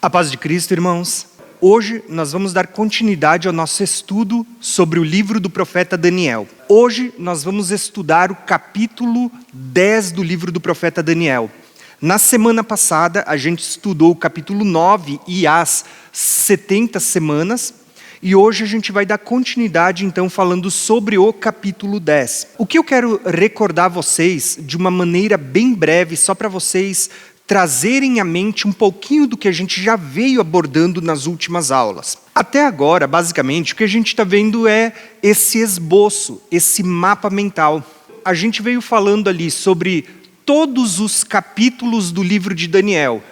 A paz de Cristo, irmãos. Hoje nós vamos dar continuidade ao nosso estudo sobre o livro do profeta Daniel. Hoje nós vamos estudar o capítulo 10 do livro do profeta Daniel. Na semana passada a gente estudou o capítulo 9 e as 70 semanas. E hoje a gente vai dar continuidade então falando sobre o capítulo 10. O que eu quero recordar a vocês de uma maneira bem breve, só para vocês trazerem à mente um pouquinho do que a gente já veio abordando nas últimas aulas. Até agora, basicamente, o que a gente está vendo é esse esboço, esse mapa mental. A gente veio falando ali sobre todos os capítulos do livro de Daniel.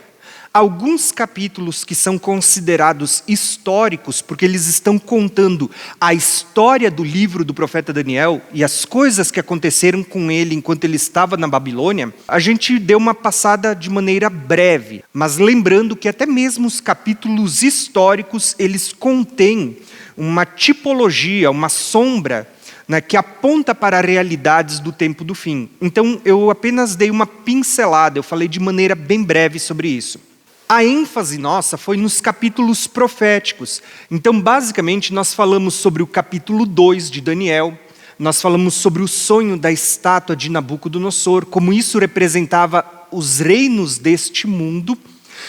Alguns capítulos que são considerados históricos, porque eles estão contando a história do livro do profeta Daniel e as coisas que aconteceram com ele enquanto ele estava na Babilônia, a gente deu uma passada de maneira breve, mas lembrando que até mesmo os capítulos históricos, eles contêm uma tipologia, uma sombra, que aponta para realidades do tempo do fim. Então, eu apenas dei uma pincelada, eu falei de maneira bem breve sobre isso. A ênfase nossa foi nos capítulos proféticos. Então, basicamente, nós falamos sobre o capítulo 2 de Daniel, nós falamos sobre o sonho da estátua de Nabucodonosor, como isso representava os reinos deste mundo,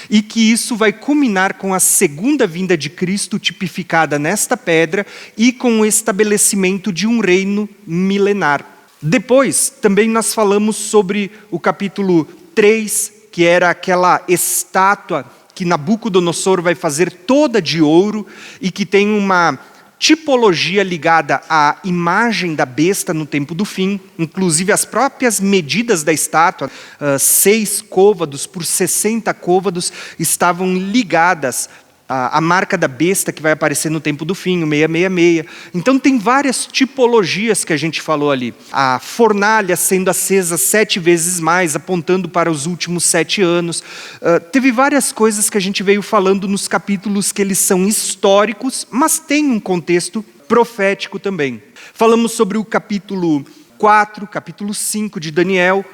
e que isso vai culminar com a segunda vinda de Cristo tipificada nesta pedra e com o estabelecimento de um reino milenar. Depois, também nós falamos sobre o capítulo 3, que era aquela estátua que Nabucodonosor vai fazer toda de ouro e que tem uma tipologia ligada à imagem da besta no tempo do fim, inclusive as próprias medidas da estátua, 6 côvados por 60 côvados, estavam ligadas à marca da besta que vai aparecer no tempo do fim, o 666. Então tem várias tipologias que a gente falou ali. A fornalha sendo acesa 7 vezes mais, apontando para os últimos 7 anos. Teve várias coisas que a gente veio falando nos capítulos que eles são históricos, mas tem um contexto profético também. Falamos sobre o capítulo 4, capítulo 5 de Daniel,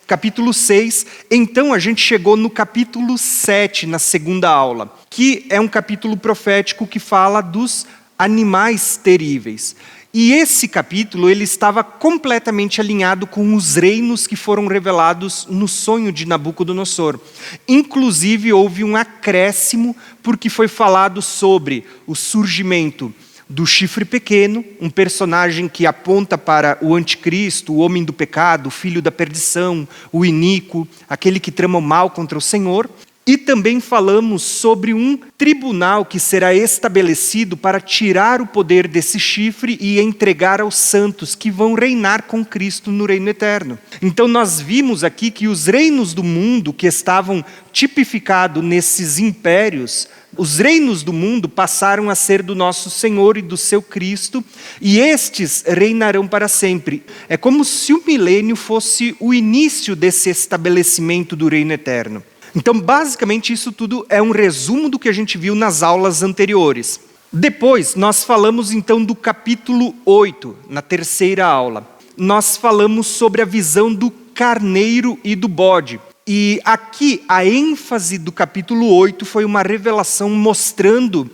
capítulo 6, então a gente chegou no capítulo 7, na segunda aula, que é um capítulo profético que fala dos animais teríveis. E esse capítulo, ele estava completamente alinhado com os reinos que foram revelados no sonho de Nabucodonosor. Inclusive, houve um acréscimo, porque foi falado sobre o surgimento do chifre pequeno, um personagem que aponta para o anticristo, o homem do pecado, o filho da perdição, o iníquo, aquele que trama o mal contra o Senhor. E também falamos sobre um tribunal que será estabelecido para tirar o poder desse chifre e entregar aos santos que vão reinar com Cristo no reino eterno. Então nós vimos aqui que os reinos do mundo que estavam tipificados nesses impérios, os reinos do mundo passaram a ser do nosso Senhor e do seu Cristo, e estes reinarão para sempre. É como se o milênio fosse o início desse estabelecimento do reino eterno. Então, basicamente, isso tudo é um resumo do que a gente viu nas aulas anteriores. Depois, nós falamos então do capítulo 8, na terceira aula. Nós falamos sobre a visão do carneiro e do bode. E aqui, a ênfase do capítulo 8 foi uma revelação mostrando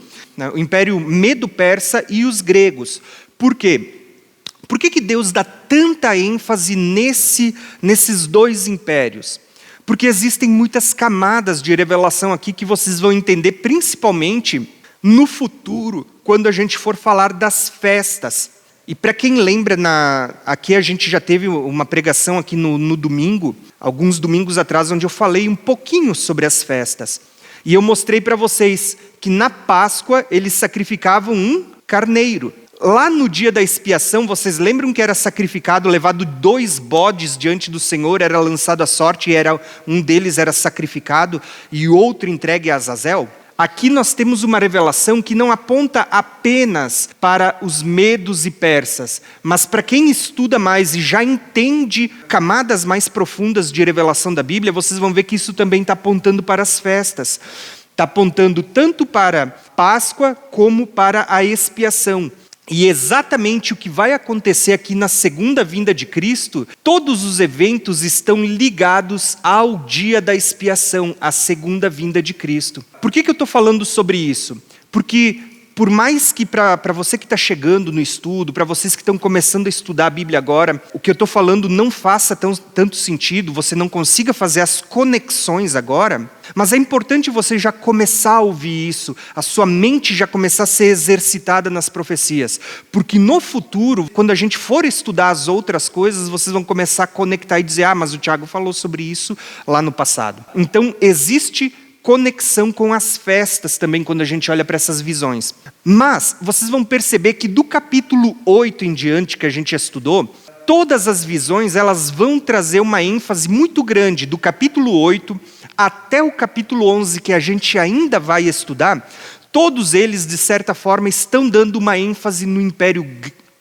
o Império Medo-Persa e os gregos. Por quê? Por que Deus dá tanta ênfase nesses dois impérios? Porque existem muitas camadas de revelação aqui que vocês vão entender, principalmente no futuro, quando a gente for falar das festas. E para quem lembra, aqui a gente já teve uma pregação aqui no domingo, alguns domingos atrás, onde eu falei um pouquinho sobre as festas. E eu mostrei para vocês que na Páscoa eles sacrificavam um carneiro. Lá no dia da expiação, vocês lembram que era sacrificado, levado 2 bodes diante do Senhor, era lançado à sorte, e um deles era sacrificado e o outro entregue a Azazel? Aqui nós temos uma revelação que não aponta apenas para os medos e persas, mas para quem estuda mais e já entende camadas mais profundas de revelação da Bíblia, vocês vão ver que isso também está apontando para as festas. Está apontando tanto para Páscoa como para a expiação. E exatamente o que vai acontecer aqui na segunda vinda de Cristo, todos os eventos estão ligados ao dia da expiação, à segunda vinda de Cristo. Por que eu estou falando sobre isso? Porque por mais que para você que está chegando no estudo, para vocês que estão começando a estudar a Bíblia agora, o que eu estou falando não faça tanto sentido, você não consiga fazer as conexões agora, mas é importante você já começar a ouvir isso, a sua mente já começar a ser exercitada nas profecias. Porque no futuro, quando a gente for estudar as outras coisas, vocês vão começar a conectar e dizer, mas o Tiago falou sobre isso lá no passado. Então, existe conexão com as festas também, quando a gente olha para essas visões. Mas vocês vão perceber que do capítulo 8 em diante, que a gente estudou, todas as visões elas vão trazer uma ênfase muito grande, do capítulo 8 até o capítulo 11, que a gente ainda vai estudar. Todos eles, de certa forma, estão dando uma ênfase no Império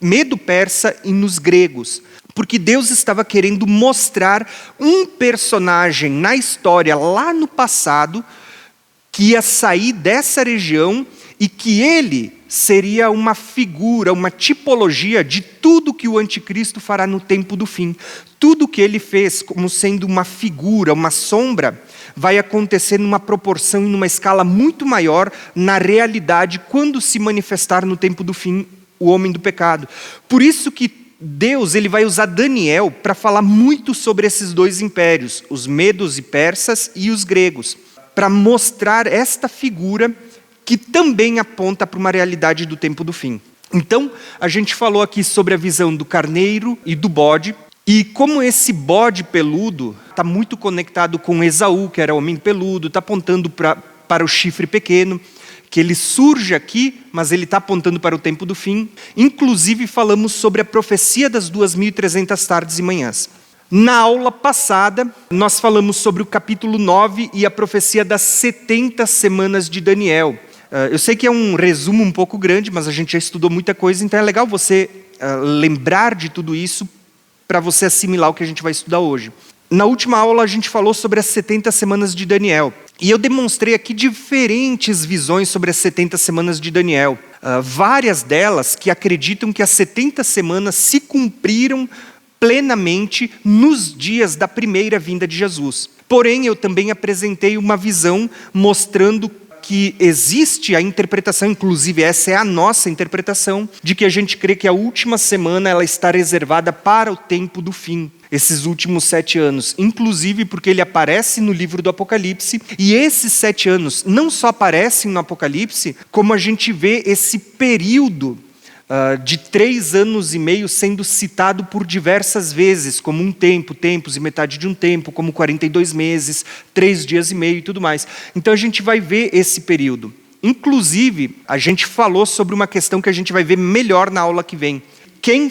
Medo-Persa e nos gregos. Porque Deus estava querendo mostrar um personagem na história, lá no passado, que ia sair dessa região e que ele seria uma figura, uma tipologia de tudo que o anticristo fará no tempo do fim. Tudo que ele fez como sendo uma figura, uma sombra, vai acontecer numa proporção e numa escala muito maior na realidade quando se manifestar no tempo do fim o homem do pecado. Por isso que Deus ele vai usar Daniel para falar muito sobre esses dois impérios, os medos e persas e os gregos, para mostrar esta figura que também aponta para uma realidade do tempo do fim. Então, a gente falou aqui sobre a visão do carneiro e do bode, e como esse bode peludo está muito conectado com Esaú, que era homem peludo, está apontando para o chifre pequeno, que ele surge aqui, mas ele está apontando para o tempo do fim. Inclusive, falamos sobre a profecia das 2.300 tardes e manhãs. Na aula passada, nós falamos sobre o capítulo 9 e a profecia das 70 semanas de Daniel. Eu sei que é um resumo um pouco grande, mas a gente já estudou muita coisa, então é legal você lembrar de tudo isso para você assimilar o que a gente vai estudar hoje. Na última aula, a gente falou sobre as 70 semanas de Daniel. E eu demonstrei aqui diferentes visões sobre as 70 semanas de Daniel. Várias delas que acreditam que as 70 semanas se cumpriram plenamente nos dias da primeira vinda de Jesus. Porém, eu também apresentei uma visão mostrando que existe a interpretação, inclusive essa é a nossa interpretação, de que a gente crê que a última semana ela está reservada para o tempo do fim. Esses últimos 7 anos, inclusive porque ele aparece no livro do Apocalipse, e esses 7 anos não só aparecem no Apocalipse, como a gente vê esse período de 3 anos e meio sendo citado por diversas vezes, como um tempo, tempos e metade de um tempo, como 42 meses, 3 dias e meio e tudo mais. Então a gente vai ver esse período. Inclusive, a gente falou sobre uma questão que a gente vai ver melhor na aula que vem. Quem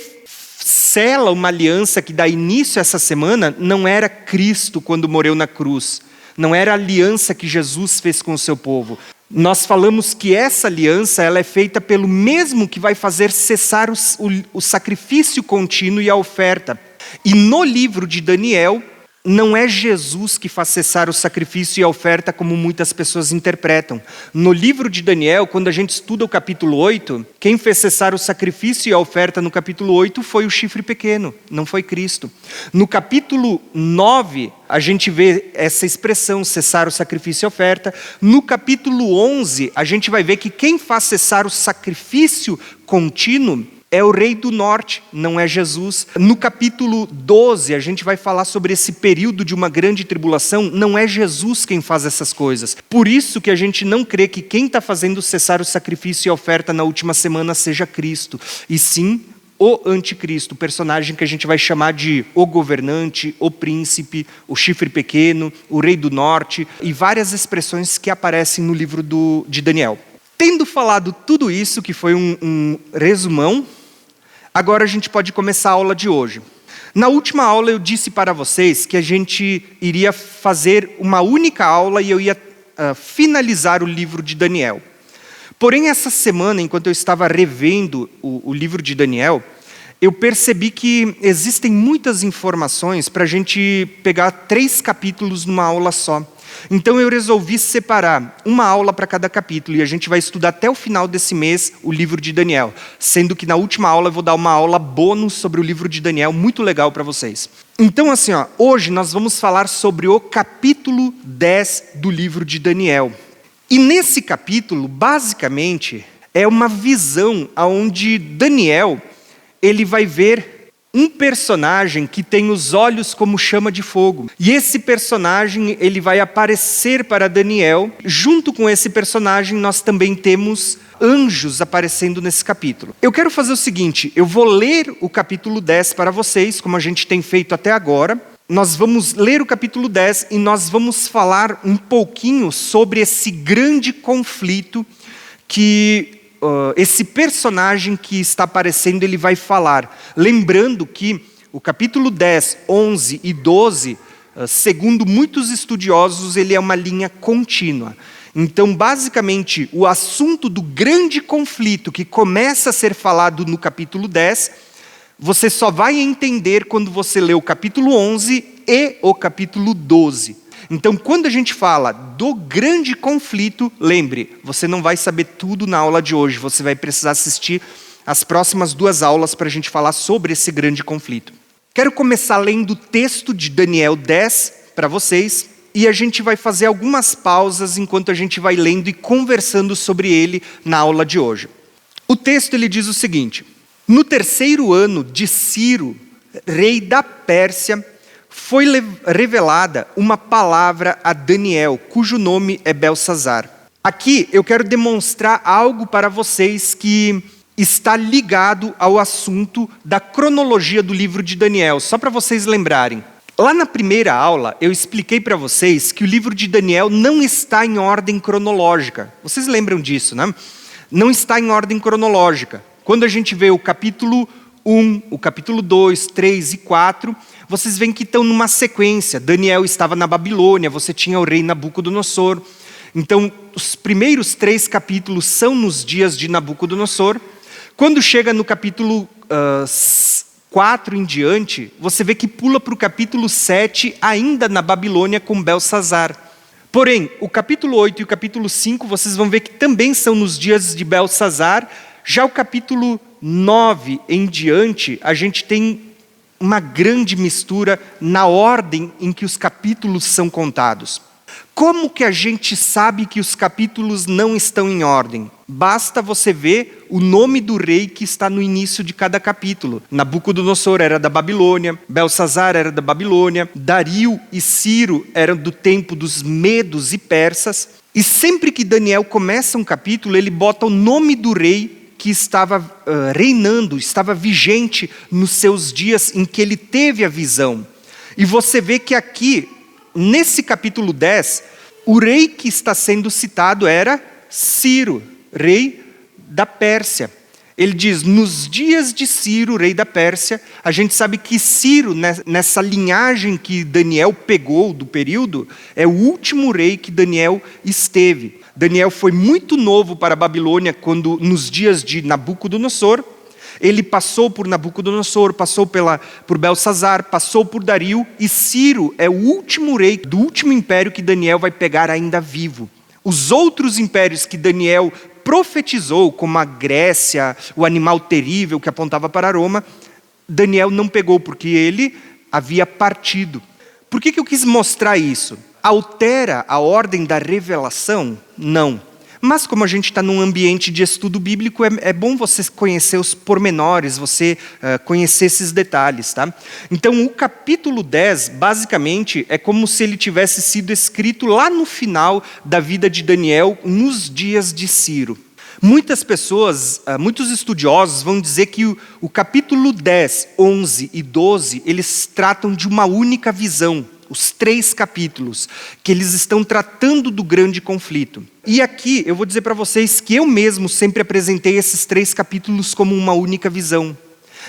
sela uma aliança que dá início a essa semana não era Cristo quando morreu na cruz. Não era a aliança que Jesus fez com o seu povo. Nós falamos que essa aliança ela é feita pelo mesmo que vai fazer cessar o sacrifício contínuo e a oferta. E no livro de Daniel, não é Jesus que faz cessar o sacrifício e a oferta como muitas pessoas interpretam. No livro de Daniel, quando a gente estuda o capítulo 8, quem fez cessar o sacrifício e a oferta no capítulo 8 foi o chifre pequeno, não foi Cristo. No capítulo 9, a gente vê essa expressão, cessar o sacrifício e a oferta. No capítulo 11, a gente vai ver que quem faz cessar o sacrifício contínuo é o rei do norte, não é Jesus. No capítulo 12, a gente vai falar sobre esse período de uma grande tribulação, não é Jesus quem faz essas coisas. Por isso que a gente não crê que quem está fazendo cessar o sacrifício e a oferta na última semana seja Cristo, e sim o anticristo, o personagem que a gente vai chamar de o governante, o príncipe, o chifre pequeno, o rei do norte, e várias expressões que aparecem no livro de Daniel. Tendo falado tudo isso, que foi um resumão, agora a gente pode começar a aula de hoje. Na última aula eu disse para vocês que a gente iria fazer uma única aula e eu ia finalizar o livro de Daniel. Porém, essa semana, enquanto eu estava revendo o livro de Daniel, eu percebi que existem muitas informações para a gente pegar 3 capítulos numa aula só. Então eu resolvi separar uma aula para cada capítulo e a gente vai estudar até o final desse mês o livro de Daniel, sendo que na última aula eu vou dar uma aula bônus sobre o livro de Daniel, muito legal para vocês. Então assim, hoje nós vamos falar sobre o capítulo 10 do livro de Daniel. E nesse capítulo, basicamente, é uma visão onde Daniel ele vai ver um personagem que tem os olhos como chama de fogo. E esse personagem, ele vai aparecer para Daniel. Junto com esse personagem, nós também temos anjos aparecendo nesse capítulo. Eu quero fazer o seguinte, eu vou ler o capítulo 10 para vocês, como a gente tem feito até agora. Nós vamos ler o capítulo 10 e nós vamos falar um pouquinho sobre esse grande conflito que esse personagem que está aparecendo, ele vai falar. Lembrando que o capítulo 10, 11 e 12, segundo muitos estudiosos, ele é uma linha contínua. Então, basicamente, o assunto do grande conflito que começa a ser falado no capítulo 10, você só vai entender quando você lê o capítulo 11 e o capítulo 12. Então, quando a gente fala do grande conflito, lembre, você não vai saber tudo na aula de hoje, você vai precisar assistir as próximas 2 aulas para a gente falar sobre esse grande conflito. Quero começar lendo o texto de Daniel 10 para vocês, e a gente vai fazer algumas pausas enquanto a gente vai lendo e conversando sobre ele na aula de hoje. O texto ele diz o seguinte: no 3º ano de Ciro, rei da Pérsia, foi revelada uma palavra a Daniel, cujo nome é Belsazar. Aqui eu quero demonstrar algo para vocês que está ligado ao assunto da cronologia do livro de Daniel, só para vocês lembrarem. Lá na primeira aula, eu expliquei para vocês que o livro de Daniel não está em ordem cronológica. Vocês lembram disso, né? Não está em ordem cronológica. Quando a gente vê o capítulo 1, o capítulo 2, 3 e 4, vocês veem que estão numa sequência. Daniel estava na Babilônia, você tinha o rei Nabucodonosor. Então, os primeiros 3 capítulos são nos dias de Nabucodonosor. Quando chega no capítulo 4 em diante, você vê que pula para o capítulo 7, ainda na Babilônia com Belsazar. Porém, o capítulo 8 e o capítulo 5, vocês vão ver que também são nos dias de Belsazar. Já o capítulo 9 em diante, a gente tem uma grande mistura na ordem em que os capítulos são contados. Como que a gente sabe que os capítulos não estão em ordem? Basta você ver o nome do rei que está no início de cada capítulo. Nabucodonosor era da Babilônia, Belsazar era da Babilônia, Dario e Ciro eram do tempo dos medos e persas. E sempre que Daniel começa um capítulo, ele bota o nome do rei que estava reinando, estava vigente nos seus dias em que ele teve a visão. E você vê que aqui, nesse capítulo 10, o rei que está sendo citado era Ciro, rei da Pérsia. Ele diz, nos dias de Ciro, rei da Pérsia, a gente sabe que Ciro, nessa linhagem que Daniel pegou do período, é o último rei que Daniel esteve. Daniel foi muito novo para a Babilônia quando, nos dias de Nabucodonosor, ele passou por Nabucodonosor, passou por Belsazar, passou por Dario, e Ciro é o último rei do último império que Daniel vai pegar ainda vivo. Os outros impérios que Daniel profetizou, como a Grécia, o animal terrível que apontava para Roma, Daniel não pegou, porque ele havia partido. Por que eu quis mostrar isso? Altera a ordem da revelação? Não. Mas como a gente está num ambiente de estudo bíblico, é bom você conhecer os pormenores, você conhecer esses detalhes, tá? Então, o capítulo 10, basicamente, é como se ele tivesse sido escrito lá no final da vida de Daniel, nos dias de Ciro. Muitas pessoas, muitos estudiosos vão dizer que o capítulo 10, 11 e 12, eles tratam de uma única visão. Os 3 capítulos, que eles estão tratando do grande conflito. E aqui eu vou dizer para vocês que eu mesmo sempre apresentei esses 3 capítulos como uma única visão.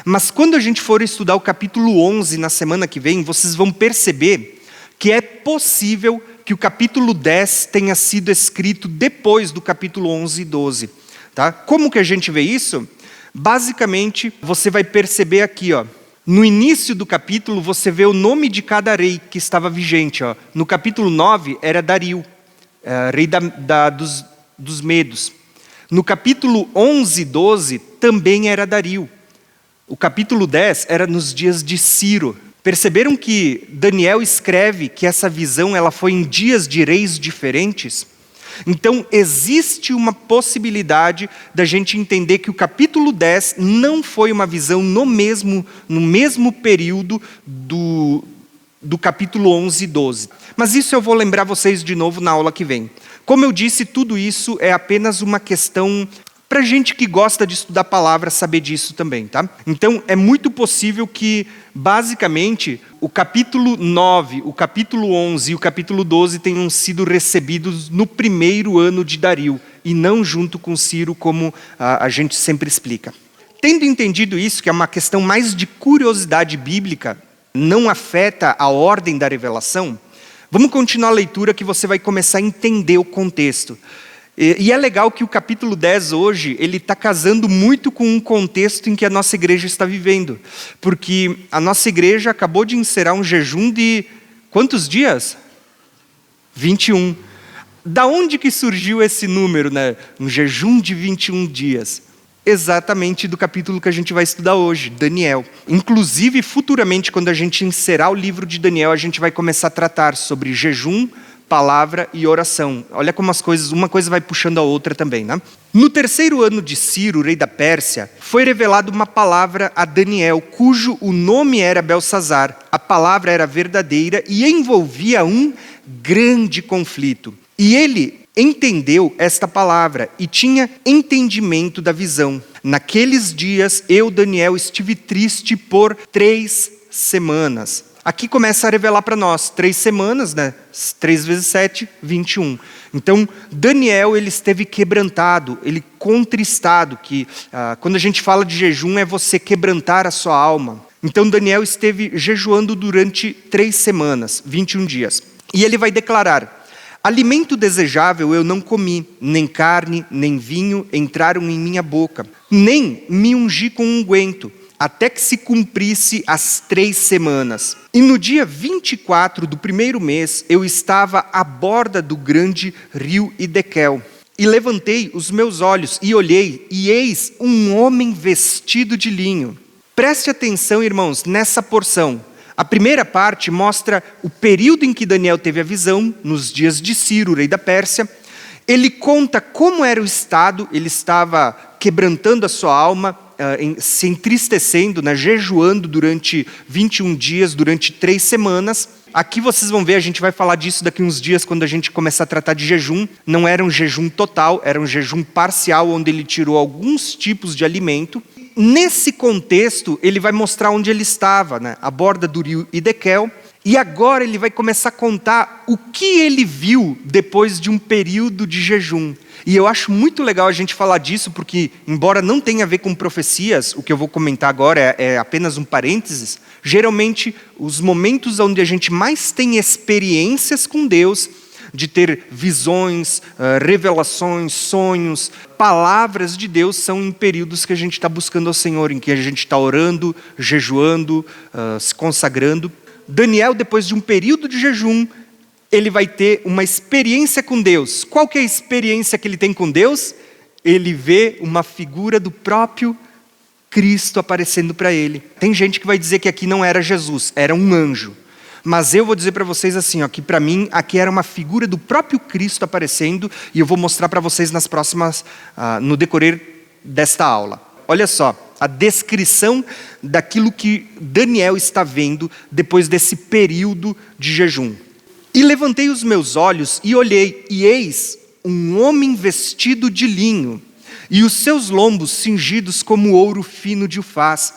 Mas quando a gente for estudar o capítulo 11 na semana que vem, vocês vão perceber que é possível que o capítulo 10 tenha sido escrito depois do capítulo 11 e 12. Tá? Como que a gente vê isso? Basicamente, você vai perceber aqui, No início do capítulo, você vê o nome de cada rei que estava vigente. Ó. No capítulo 9, era Dario, rei dos Medos. No capítulo 11 e 12, também era Dario. O capítulo 10 era nos dias de Ciro. Perceberam que Daniel escreve que essa visão ela foi em dias de reis diferentes? Então, existe uma possibilidade da gente entender que o capítulo 10 não foi uma visão no mesmo período do capítulo 11 e 12. Mas isso eu vou lembrar vocês de novo na aula que vem. Como eu disse, tudo isso é apenas uma questão para gente que gosta de estudar a palavra saber disso também, tá? Então, é muito possível que, basicamente, o capítulo 9, o capítulo 11 e o capítulo 12 tenham sido recebidos no primeiro ano de Dario, e não junto com Ciro, como a gente sempre explica. Tendo entendido isso, que é uma questão mais de curiosidade bíblica, não afeta a ordem da revelação, vamos continuar a leitura que você vai começar a entender o contexto. E é legal que o capítulo 10 hoje, ele está casando muito com um contexto em que a nossa igreja está vivendo. Porque a nossa igreja acabou de encerrar um jejum de quantos dias? 21. Da onde que surgiu esse número, né? Um jejum de 21 dias. Exatamente do capítulo que a gente vai estudar hoje, Daniel. Inclusive, futuramente, quando a gente encerrar o livro de Daniel, a gente vai começar a tratar sobre jejum, palavra e oração. Olha como as coisas, uma coisa vai puxando a outra também, né? No terceiro ano de Ciro, rei da Pérsia, foi revelada uma palavra a Daniel, cujo o nome era Belsazar. A palavra era verdadeira e envolvia um grande conflito. E ele entendeu esta palavra e tinha entendimento da visão. Naqueles dias, eu, Daniel, estive triste por 3 semanas. Aqui começa a revelar para nós, 3 semanas, né? 3 vezes 7, 21. Então, Daniel, ele esteve quebrantado, ele contristado, que quando a gente fala de jejum, é você quebrantar a sua alma. Então, Daniel esteve jejuando durante 3 semanas, 21 dias. E ele vai declarar: alimento desejável eu não comi, nem carne, nem vinho entraram em minha boca, nem me ungi com unguento, até que se cumprisse as 3 semanas. E no dia 24 do primeiro mês, eu estava à borda do grande rio Idequel. E levantei os meus olhos e olhei, e eis um homem vestido de linho. Preste atenção, irmãos, nessa porção. A primeira parte mostra o período em que Daniel teve a visão, nos dias de Ciro, rei da Pérsia. Ele conta como era o estado, ele estava quebrantando a sua alma, se entristecendo, né, jejuando durante 21 dias, durante 3 semanas. Aqui vocês vão ver, a gente vai falar disso daqui uns dias, quando a gente começar a tratar de jejum. Não era um jejum total, era um jejum parcial, onde ele tirou alguns tipos de alimento. Nesse contexto, ele vai mostrar onde ele estava, né, à borda do rio Idequel. E agora ele vai começar a contar o que ele viu depois de um período de jejum. E eu acho muito legal a gente falar disso, porque, embora não tenha a ver com profecias, o que eu vou comentar agora é apenas um parênteses. Geralmente, os momentos onde a gente mais tem experiências com Deus, de ter visões, revelações, sonhos, palavras de Deus, são em períodos que a gente está buscando ao Senhor, em que a gente está orando, jejuando, se consagrando. Daniel, depois de um período de jejum, ele vai ter uma experiência com Deus. Qual que é a experiência que ele tem com Deus? Ele vê uma figura do próprio Cristo aparecendo para ele. Tem gente que vai dizer que aqui não era Jesus, era um anjo. Mas eu vou dizer para vocês assim, ó, que para mim aqui era uma figura do próprio Cristo aparecendo, e eu vou mostrar para vocês nas próximas, no decorrer desta aula. Olha só, a descrição daquilo que Daniel está vendo depois desse período de jejum. E levantei os meus olhos e olhei, e eis um homem vestido de linho, e os seus lombos cingidos como ouro fino de ufaz,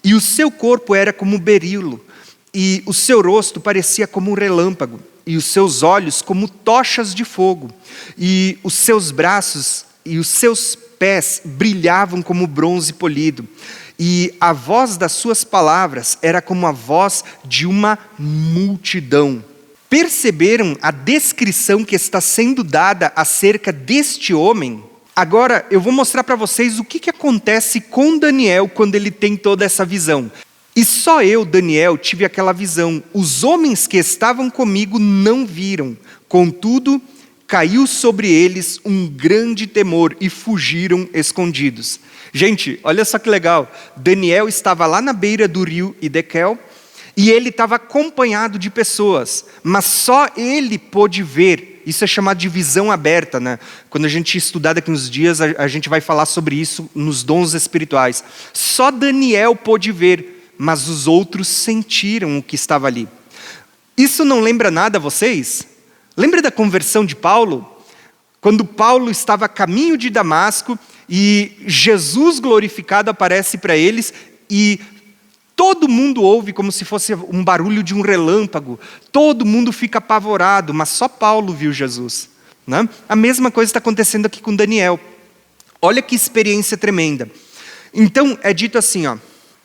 e o seu corpo era como berilo, e o seu rosto parecia como um relâmpago, e os seus olhos como tochas de fogo, e os seus braços e os seus pés brilhavam como bronze polido, e a voz das suas palavras era como a voz de uma multidão. Perceberam a descrição que está sendo dada acerca deste homem? Agora eu vou mostrar para vocês o que acontece com Daniel quando ele tem toda essa visão. E só eu, Daniel, tive aquela visão. Os homens que estavam comigo não viram. Contudo, caiu sobre eles um grande temor e fugiram escondidos. Gente, olha só que legal. Daniel estava lá na beira do rio Hidekel e ele estava acompanhado de pessoas, mas só ele pôde ver. Isso é chamado de visão aberta, né? Quando a gente estudar daqui uns dias, a gente vai falar sobre isso nos dons espirituais. Só Daniel pôde ver, mas os outros sentiram o que estava ali. Isso não lembra nada a vocês? Lembra da conversão de Paulo? Quando Paulo estava a caminho de Damasco e Jesus glorificado aparece para eles e todo mundo ouve como se fosse um barulho de um relâmpago. Todo mundo fica apavorado, mas só Paulo viu Jesus, né? A mesma coisa está acontecendo aqui com Daniel. Olha que experiência tremenda. Então é dito assim, ó.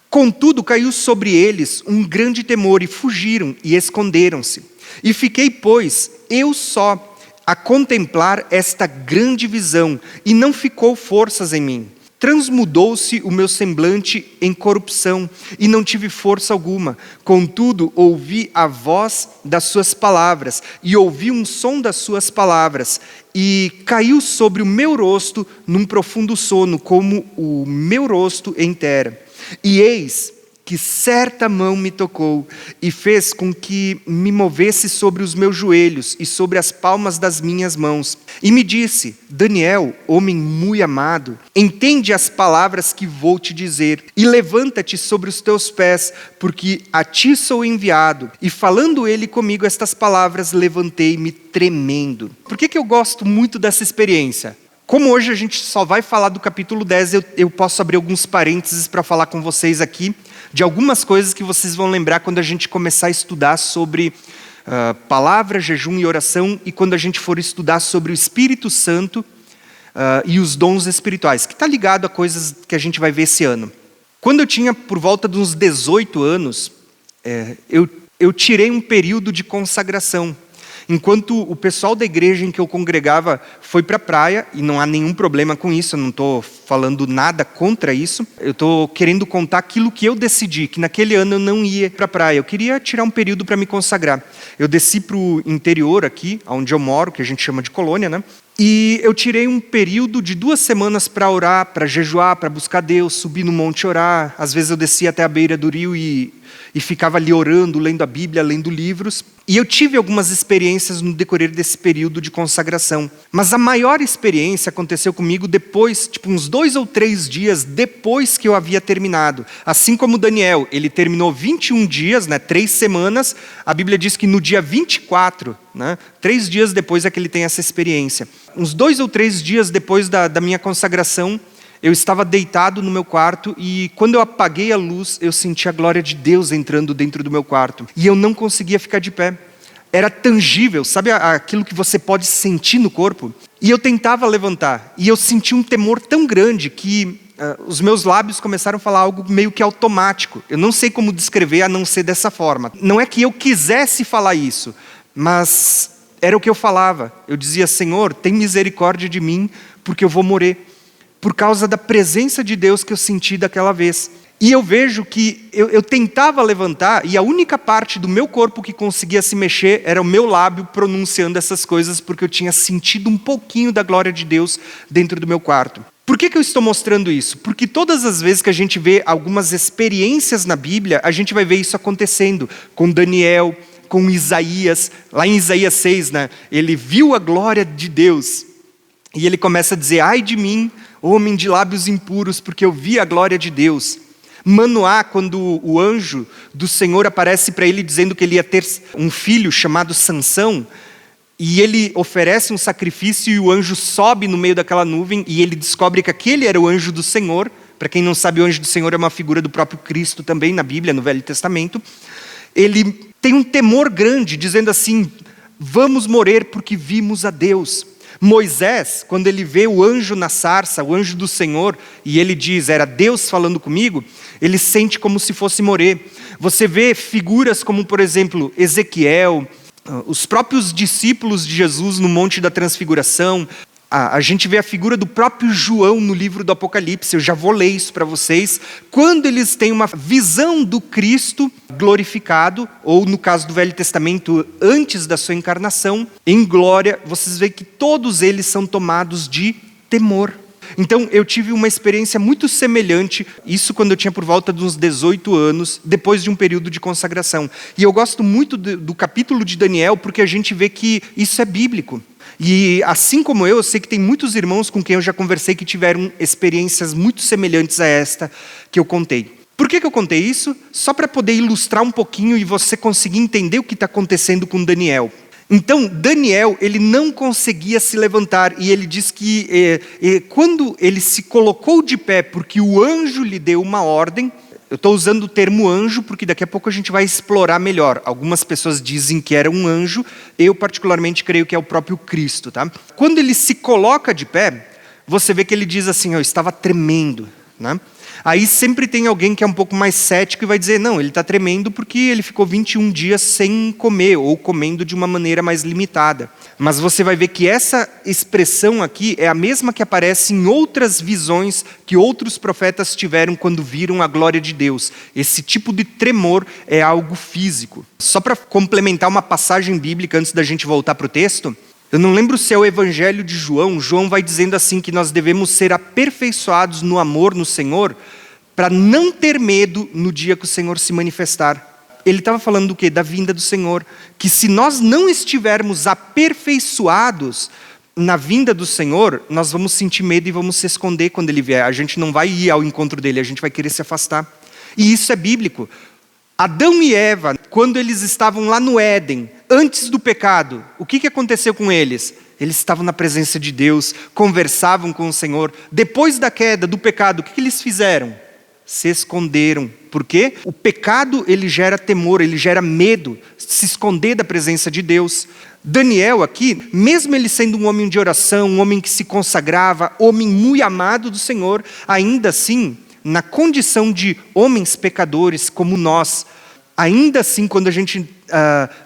Contudo, caiu sobre eles um grande temor e fugiram e esconderam-se. E fiquei, pois, eu só a contemplar esta grande visão, e não ficou forças em mim. Transmudou-se o meu semblante em corrupção, e não tive força alguma. Contudo, ouvi a voz das suas palavras, e ouvi um som das suas palavras, e caiu sobre o meu rosto num profundo sono, como o meu rosto em terra. E eis que certa mão me tocou e fez com que me movesse sobre os meus joelhos e sobre as palmas das minhas mãos. E me disse: Daniel, homem muito amado, entende as palavras que vou te dizer e levanta-te sobre os teus pés, porque a ti sou enviado. E falando ele comigo estas palavras, levantei-me tremendo. Por que eu gosto muito dessa experiência? Como hoje a gente só vai falar do capítulo 10, eu posso abrir alguns parênteses para falar com vocês aqui de algumas coisas que vocês vão lembrar quando a gente começar a estudar sobre palavra, jejum e oração, e quando a gente for estudar sobre o Espírito Santo e os dons espirituais, que está ligado a coisas que a gente vai ver esse ano. Quando eu tinha por volta de uns 18 anos, eu tirei um período de consagração. Enquanto o pessoal da igreja em que eu congregava foi para a praia, e não há nenhum problema com isso, eu não estou falando nada contra isso, eu estou querendo contar aquilo que eu decidi, que naquele ano eu não ia para a praia, eu queria tirar um período para me consagrar. Eu desci para o interior aqui, onde eu moro, que a gente chama de colônia, né? E eu tirei um período de 2 semanas para orar, para jejuar, para buscar Deus, subir no monte orar. Às vezes eu descia até a beira do rio e ficava ali orando, lendo a Bíblia, lendo livros. E eu tive algumas experiências no decorrer desse período de consagração. Mas a maior experiência aconteceu comigo depois, uns 2 ou 3 dias depois que eu havia terminado. Assim como Daniel, ele terminou 21 dias, 3 semanas. A Bíblia diz que no dia 24, 3 dias depois é que ele tem essa experiência. Uns 2 ou 3 dias depois da minha consagração, eu estava deitado no meu quarto e quando eu apaguei a luz, eu senti a glória de Deus entrando dentro do meu quarto. E eu não conseguia ficar de pé. Era tangível, sabe aquilo que você pode sentir no corpo? E eu tentava levantar. E eu senti um temor tão grande que os meus lábios começaram a falar algo meio que automático. Eu não sei como descrever a não ser dessa forma. Não é que eu quisesse falar isso, mas era o que eu falava. Eu dizia: Senhor, tem misericórdia de mim, porque eu vou morrer. Por causa da presença de Deus que eu senti daquela vez. E eu vejo que eu tentava levantar, e a única parte do meu corpo que conseguia se mexer era o meu lábio pronunciando essas coisas, porque eu tinha sentido um pouquinho da glória de Deus dentro do meu quarto. Por que eu estou mostrando isso? Porque todas as vezes que a gente vê algumas experiências na Bíblia, a gente vai ver isso acontecendo com Daniel, com Isaías. Lá em Isaías 6, ele viu a glória de Deus. E ele começa a dizer: ai de mim, homem de lábios impuros, porque eu vi a glória de Deus. Manoá, quando o anjo do Senhor aparece para ele dizendo que ele ia ter um filho chamado Sansão, e ele oferece um sacrifício e o anjo sobe no meio daquela nuvem e ele descobre que aquele era o anjo do Senhor. Para quem não sabe, o anjo do Senhor é uma figura do próprio Cristo também na Bíblia, no Velho Testamento. Ele tem um temor grande, dizendo assim: vamos morrer porque vimos a Deus. Moisés, quando ele vê o anjo na sarça, o anjo do Senhor, e ele diz: era Deus falando comigo, ele sente como se fosse morrer. Você vê figuras como, por exemplo, Ezequiel, os próprios discípulos de Jesus no Monte da Transfiguração, A gente vê a figura do próprio João no livro do Apocalipse, eu já vou ler isso para vocês. Quando eles têm uma visão do Cristo glorificado, ou no caso do Velho Testamento, antes da sua encarnação, em glória, vocês veem que todos eles são tomados de temor. Então eu tive uma experiência muito semelhante, isso quando eu tinha por volta de uns 18 anos, depois de um período de consagração. E eu gosto muito do capítulo de Daniel, porque a gente vê que isso é bíblico. E assim como eu sei que tem muitos irmãos com quem eu já conversei que tiveram experiências muito semelhantes a esta que eu contei. Por que eu contei isso? Só para poder ilustrar um pouquinho e você conseguir entender o que está acontecendo com Daniel. Então, Daniel, ele não conseguia se levantar, e ele diz que quando ele se colocou de pé, porque o anjo lhe deu uma ordem, eu estou usando o termo anjo, porque daqui a pouco a gente vai explorar melhor. Algumas pessoas dizem que era um anjo, eu particularmente creio que é o próprio Cristo. Tá? Quando ele se coloca de pé, você vê que ele diz assim, eu estava tremendo, né? Aí sempre tem alguém que é um pouco mais cético e vai dizer, não, ele está tremendo porque ele ficou 21 dias sem comer, ou comendo de uma maneira mais limitada. Mas você vai ver que essa expressão aqui é a mesma que aparece em outras visões que outros profetas tiveram quando viram a glória de Deus. Esse tipo de tremor é algo físico. Só para complementar uma passagem bíblica antes da gente voltar para o texto, eu não lembro se é o Evangelho de João. João vai dizendo assim que nós devemos ser aperfeiçoados no amor no Senhor para não ter medo no dia que o Senhor se manifestar. Ele estava falando do quê? Da vinda do Senhor. Que se nós não estivermos aperfeiçoados na vinda do Senhor, nós vamos sentir medo e vamos se esconder quando Ele vier. A gente não vai ir ao encontro dEle, a gente vai querer se afastar. E isso é bíblico. Adão e Eva, quando eles estavam lá no Éden, antes do pecado, o que aconteceu com eles? Eles estavam na presença de Deus, conversavam com o Senhor. Depois da queda, do pecado, o que eles fizeram? Se esconderam. Por quê? O pecado, ele gera temor, ele gera medo, se esconder da presença de Deus. Daniel aqui, mesmo ele sendo um homem de oração, um homem que se consagrava, homem muito amado do Senhor, ainda assim, na condição de homens pecadores como nós, ainda assim, quando a gente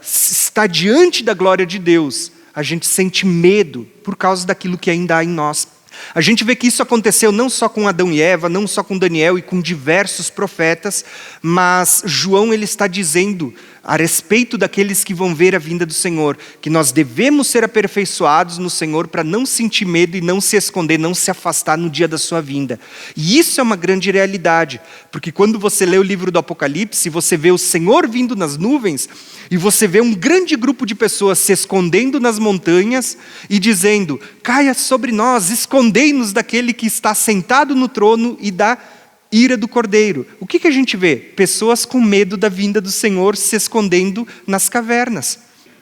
está diante da glória de Deus, a gente sente medo por causa daquilo que ainda há em nós. A gente vê que isso aconteceu não só com Adão e Eva, não só com Daniel e com diversos profetas, mas João ele está dizendo a respeito daqueles que vão ver a vinda do Senhor, que nós devemos ser aperfeiçoados no Senhor para não sentir medo e não se esconder, não se afastar no dia da sua vinda. E isso é uma grande realidade, porque quando você lê o livro do Apocalipse, você vê o Senhor vindo nas nuvens, e você vê um grande grupo de pessoas se escondendo nas montanhas e dizendo, caia sobre nós, escondei-nos daquele que está sentado no trono e da ira do Cordeiro. O que a gente vê? Pessoas com medo da vinda do Senhor se escondendo nas cavernas.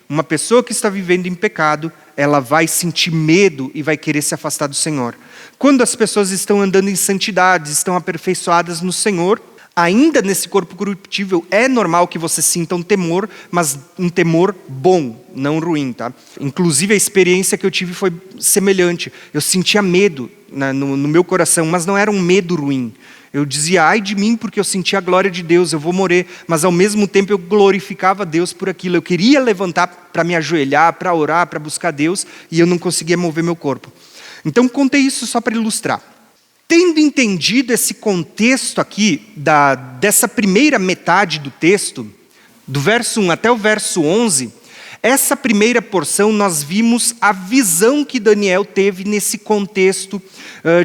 Uma pessoa que está vivendo em pecado, ela vai sentir medo e vai querer se afastar do Senhor. Quando as pessoas estão andando em santidade, estão aperfeiçoadas no Senhor, ainda nesse corpo corruptível, é normal que você sinta um temor, mas um temor bom, não ruim, tá? Inclusive a experiência que eu tive foi semelhante. Eu sentia medo no meu coração, mas não era um medo ruim. Eu dizia, ai de mim, porque eu sentia a glória de Deus, eu vou morrer. Mas ao mesmo tempo eu glorificava Deus por aquilo. Eu queria levantar para me ajoelhar, para orar, para buscar Deus, e eu não conseguia mover meu corpo. Então contei isso só para ilustrar. Tendo entendido esse contexto aqui, dessa primeira metade do texto, do verso 1 até o verso 11, essa primeira porção nós vimos a visão que Daniel teve nesse contexto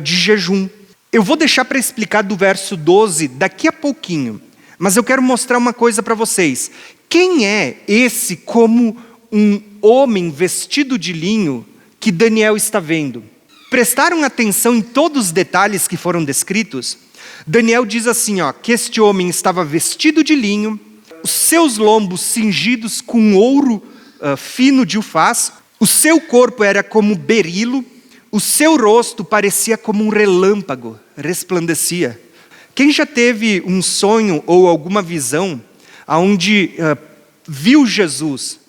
de jejum. Eu vou deixar para explicar do verso 12 daqui a pouquinho, mas eu quero mostrar uma coisa para vocês. Quem é esse como um homem vestido de linho que Daniel está vendo? Prestaram atenção em todos os detalhes que foram descritos? Daniel diz assim, que este homem estava vestido de linho, os seus lombos cingidos com ouro fino de ufaz, o seu corpo era como berilo, o seu rosto parecia como um relâmpago, resplandecia. Quem já teve um sonho ou alguma visão onde viu Jesus?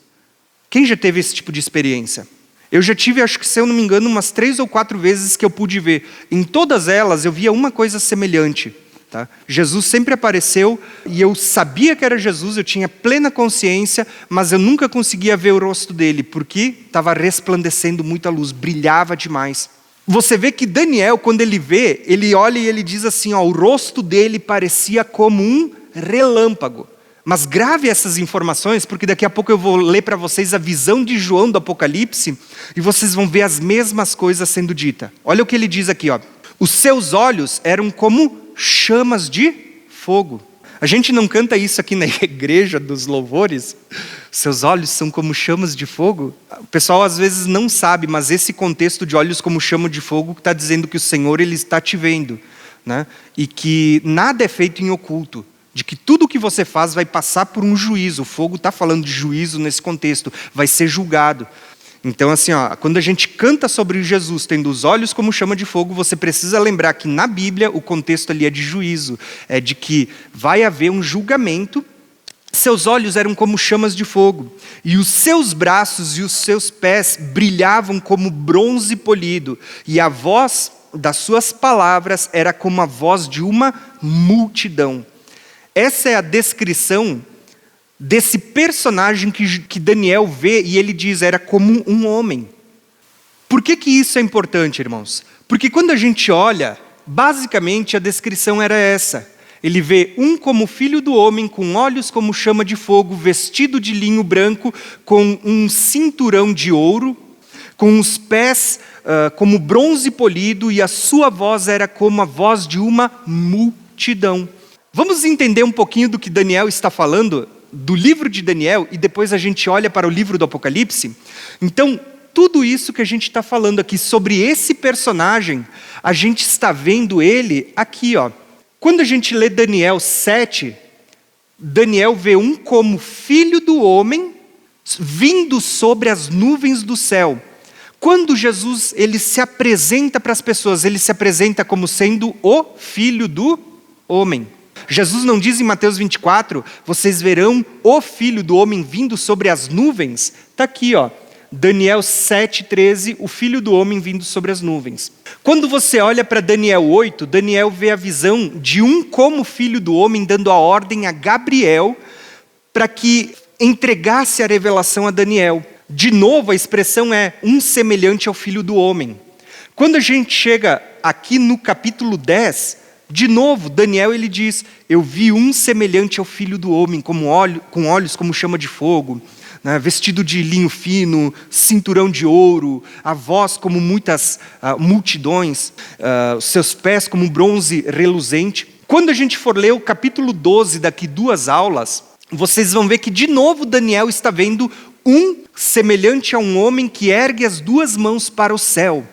Quem já teve esse tipo de experiência? Eu já tive, acho que se eu não me engano, umas 3 ou 4 vezes que eu pude ver. Em todas elas eu via uma coisa semelhante. Tá? Jesus sempre apareceu e eu sabia que era Jesus, eu tinha plena consciência, mas eu nunca conseguia ver o rosto dele, porque estava resplandecendo muita luz, brilhava demais. Você vê que Daniel, quando ele vê, ele olha e ele diz assim, ó, o rosto dele parecia como um relâmpago. Mas grave essas informações, porque daqui a pouco eu vou ler para vocês a visão de João do Apocalipse, e vocês vão ver as mesmas coisas sendo ditas. Olha o que ele diz aqui, ó. Os seus olhos eram como chamas de fogo. A gente não canta isso aqui na igreja dos louvores? Seus olhos são como chamas de fogo? O pessoal às vezes não sabe, mas esse contexto de olhos como chama de fogo está dizendo que o Senhor ele está te vendo, né? E que nada é feito em oculto. De que tudo que você faz vai passar por um juízo. O fogo está falando de juízo nesse contexto. Vai ser julgado. Então, assim, ó, quando a gente canta sobre Jesus tendo os olhos como chama de fogo, você precisa lembrar que na Bíblia o contexto ali é de juízo, é de que vai haver um julgamento. Seus olhos eram como chamas de fogo, e os seus braços e os seus pés brilhavam como bronze polido, e a voz das suas palavras era como a voz de uma multidão. Essa é a descrição desse personagem que Daniel vê, e ele diz, era como um homem. Por que isso é importante, irmãos? Porque quando a gente olha, basicamente a descrição era essa. Ele vê um como filho do homem, com olhos como chama de fogo, vestido de linho branco, com um cinturão de ouro, com os pés como bronze polido, e a sua voz era como a voz de uma multidão. Vamos entender um pouquinho do que Daniel está falando, do livro de Daniel, e depois a gente olha para o livro do Apocalipse. Então, tudo isso que a gente está falando aqui sobre esse personagem, a gente está vendo ele aqui, ó. Quando a gente lê Daniel 7, Daniel vê um como filho do homem vindo sobre as nuvens do céu. Quando Jesus ele se apresenta para as pessoas, ele se apresenta como sendo o filho do homem. Jesus não diz em Mateus 24, vocês verão o Filho do Homem vindo sobre as nuvens? Está aqui, ó, Daniel 7,13, o Filho do Homem vindo sobre as nuvens. Quando você olha para Daniel 8, Daniel vê a visão de um como Filho do Homem dando a ordem a Gabriel para que entregasse a revelação a Daniel. De novo, a expressão é um semelhante ao Filho do Homem. Quando a gente chega aqui no capítulo 10, de novo, Daniel ele diz, eu vi um semelhante ao Filho do Homem, com olhos como chama de fogo, né, vestido de linho fino, cinturão de ouro, a voz como muitas multidões, os seus pés como bronze reluzente. Quando a gente for ler o capítulo 12, daqui 2 aulas, vocês vão ver que de novo Daniel está vendo um semelhante a um homem que ergue as 2 mãos para o céu.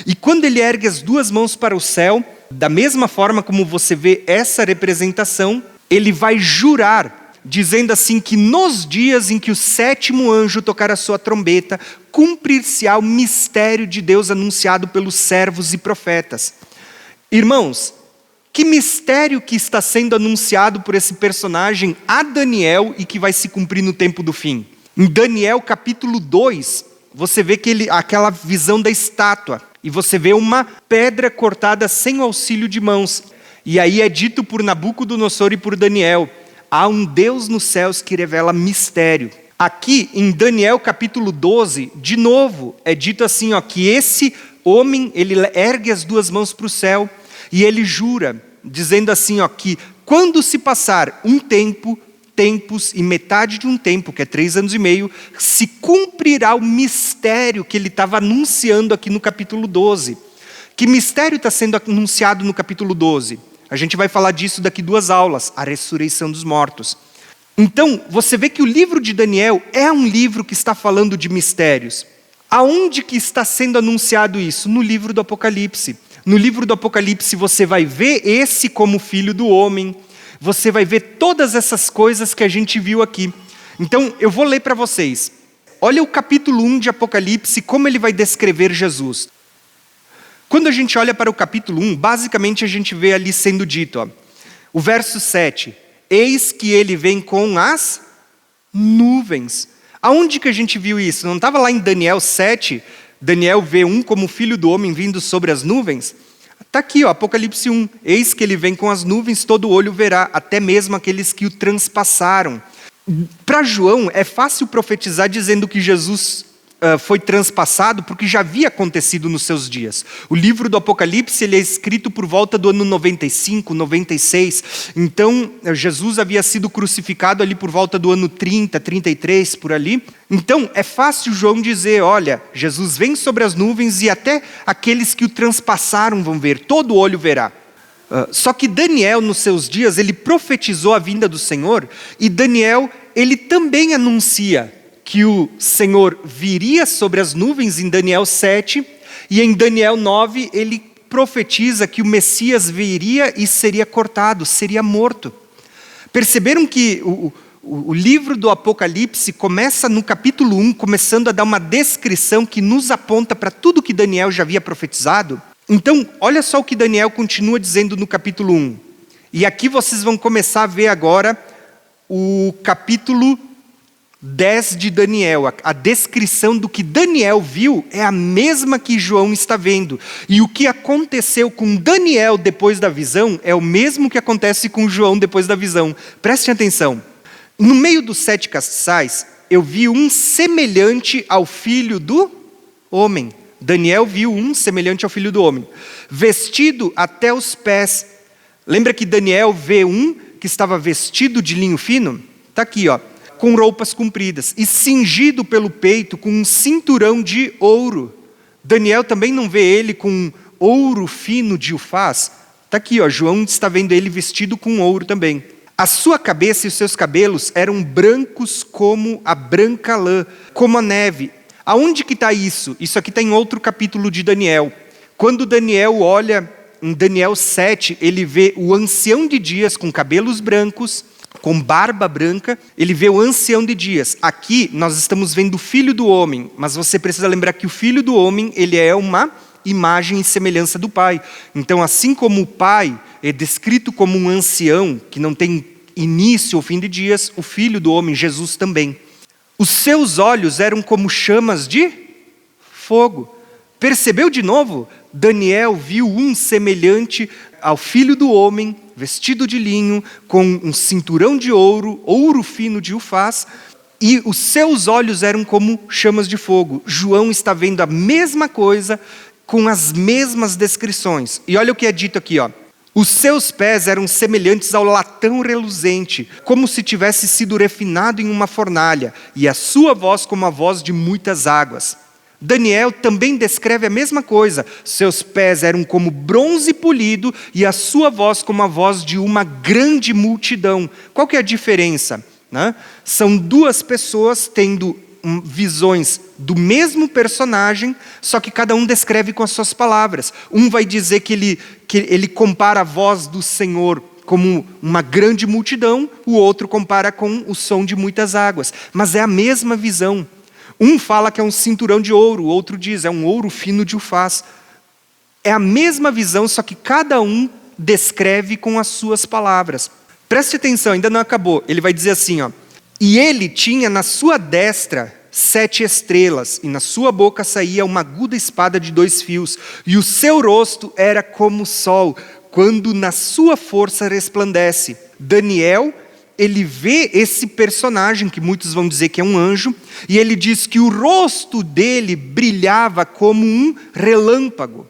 E quando ele ergue as 2 mãos para o céu, da mesma forma como você vê essa representação, ele vai jurar, dizendo assim que nos dias em que o 7º anjo tocar a sua trombeta, cumprir-se-á o mistério de Deus anunciado pelos servos e profetas. Irmãos, que mistério que está sendo anunciado por esse personagem a Daniel e que vai se cumprir no tempo do fim? Em Daniel capítulo 2, você vê que aquela visão da estátua, e você vê uma pedra cortada sem o auxílio de mãos. E aí é dito por Nabucodonosor e por Daniel, há um Deus nos céus que revela mistério. Aqui em Daniel capítulo 12, de novo, é dito assim, ó, que esse homem, ele ergue as 2 mãos para o céu, e ele jura, dizendo assim, ó, que quando se passar um tempo, tempos e metade de um tempo, que é 3 anos e meio, se cumprirá o mistério que ele estava anunciando aqui no capítulo 12. Que mistério está sendo anunciado no capítulo 12? A gente vai falar disso daqui 2 aulas, a ressurreição dos mortos. Então, você vê que o livro de Daniel é um livro que está falando de mistérios. Aonde que está sendo anunciado isso? No livro do Apocalipse. No livro do Apocalipse você vai ver esse como filho do homem, você vai ver todas essas coisas que a gente viu aqui. Então, eu vou ler para vocês. Olha o capítulo 1 de Apocalipse, como ele vai descrever Jesus. Quando a gente olha para o capítulo 1, basicamente a gente vê ali sendo dito, ó, o verso 7. Eis que ele vem com as nuvens. Aonde que a gente viu isso? Não estava lá em Daniel 7? Daniel vê um como filho do homem vindo sobre as nuvens? Está aqui, ó, Apocalipse 1. Eis que ele vem com as nuvens, todo olho verá, até mesmo aqueles que o transpassaram. Para João, é fácil profetizar dizendo que Jesus foi transpassado, porque já havia acontecido nos seus dias. O livro do Apocalipse ele é escrito por volta do ano 95, 96. Então, Jesus havia sido crucificado ali por volta do ano 30, 33, por ali. Então, é fácil João dizer, olha, Jesus vem sobre as nuvens e até aqueles que o transpassaram vão ver, todo olho verá. Só que Daniel, nos seus dias, ele profetizou a vinda do Senhor, e Daniel, ele também anuncia que o Senhor viria sobre as nuvens em Daniel 7, e em Daniel 9 ele profetiza que o Messias viria e seria cortado, seria morto. Perceberam que o livro do Apocalipse começa no capítulo 1, começando a dar uma descrição que nos aponta para tudo que Daniel já havia profetizado? Então, olha só o que Daniel continua dizendo no capítulo 1. E aqui vocês vão começar a ver agora o capítulo 10 de Daniel. A descrição do que Daniel viu é a mesma que João está vendo. E o que aconteceu com Daniel depois da visão é o mesmo que acontece com João depois da visão. Prestem atenção. No meio dos 7 castiçais, eu vi um semelhante ao filho do homem. Daniel viu um semelhante ao filho do homem, vestido até os pés. Lembra que Daniel vê um que estava vestido de linho fino? Está aqui, ó. Com roupas compridas, e cingido pelo peito com um cinturão de ouro. Daniel também não vê ele com ouro fino de Ufaz. Está aqui, ó, João está vendo ele vestido com ouro também. A sua cabeça e os seus cabelos eram brancos como a branca lã, como a neve. Aonde que está isso? Isso aqui está em outro capítulo de Daniel. Quando Daniel olha em Daniel 7, ele vê o ancião de dias com cabelos brancos, com barba branca, ele vê o ancião de dias. Aqui nós estamos vendo o filho do homem, mas você precisa lembrar que o filho do homem, ele é uma imagem e semelhança do pai. Então, assim como o pai é descrito como um ancião, que não tem início ou fim de dias, o filho do homem, Jesus também. Os seus olhos eram como chamas de fogo. Percebeu de novo? Daniel viu um semelhante ao filho do homem, vestido de linho, com um cinturão de ouro, ouro fino de Ufaz, e os seus olhos eram como chamas de fogo. João está vendo a mesma coisa, com as mesmas descrições. E olha o que é dito aqui, ó. Os seus pés eram semelhantes ao latão reluzente, como se tivesse sido refinado em uma fornalha, e a sua voz como a voz de muitas águas. Daniel também descreve a mesma coisa. Seus pés eram como bronze polido e a sua voz como a voz de uma grande multidão. Qual que é a diferença? São duas pessoas tendo visões do mesmo personagem, só que cada um descreve com as suas palavras. Um vai dizer que ele compara a voz do Senhor como uma grande multidão, o outro compara com o som de muitas águas. Mas é a mesma visão. Um fala que é um cinturão de ouro, o outro diz é um ouro fino de Ufaz. É a mesma visão, só que cada um descreve com as suas palavras. Preste atenção, ainda não acabou. Ele vai dizer assim, ó. E ele tinha na sua destra 7 estrelas, e na sua boca saía uma aguda espada de 2 fios, e o seu rosto era como o sol, quando na sua força resplandece. Daniel, ele vê esse personagem, que muitos vão dizer que é um anjo, e ele diz que o rosto dele brilhava como um relâmpago.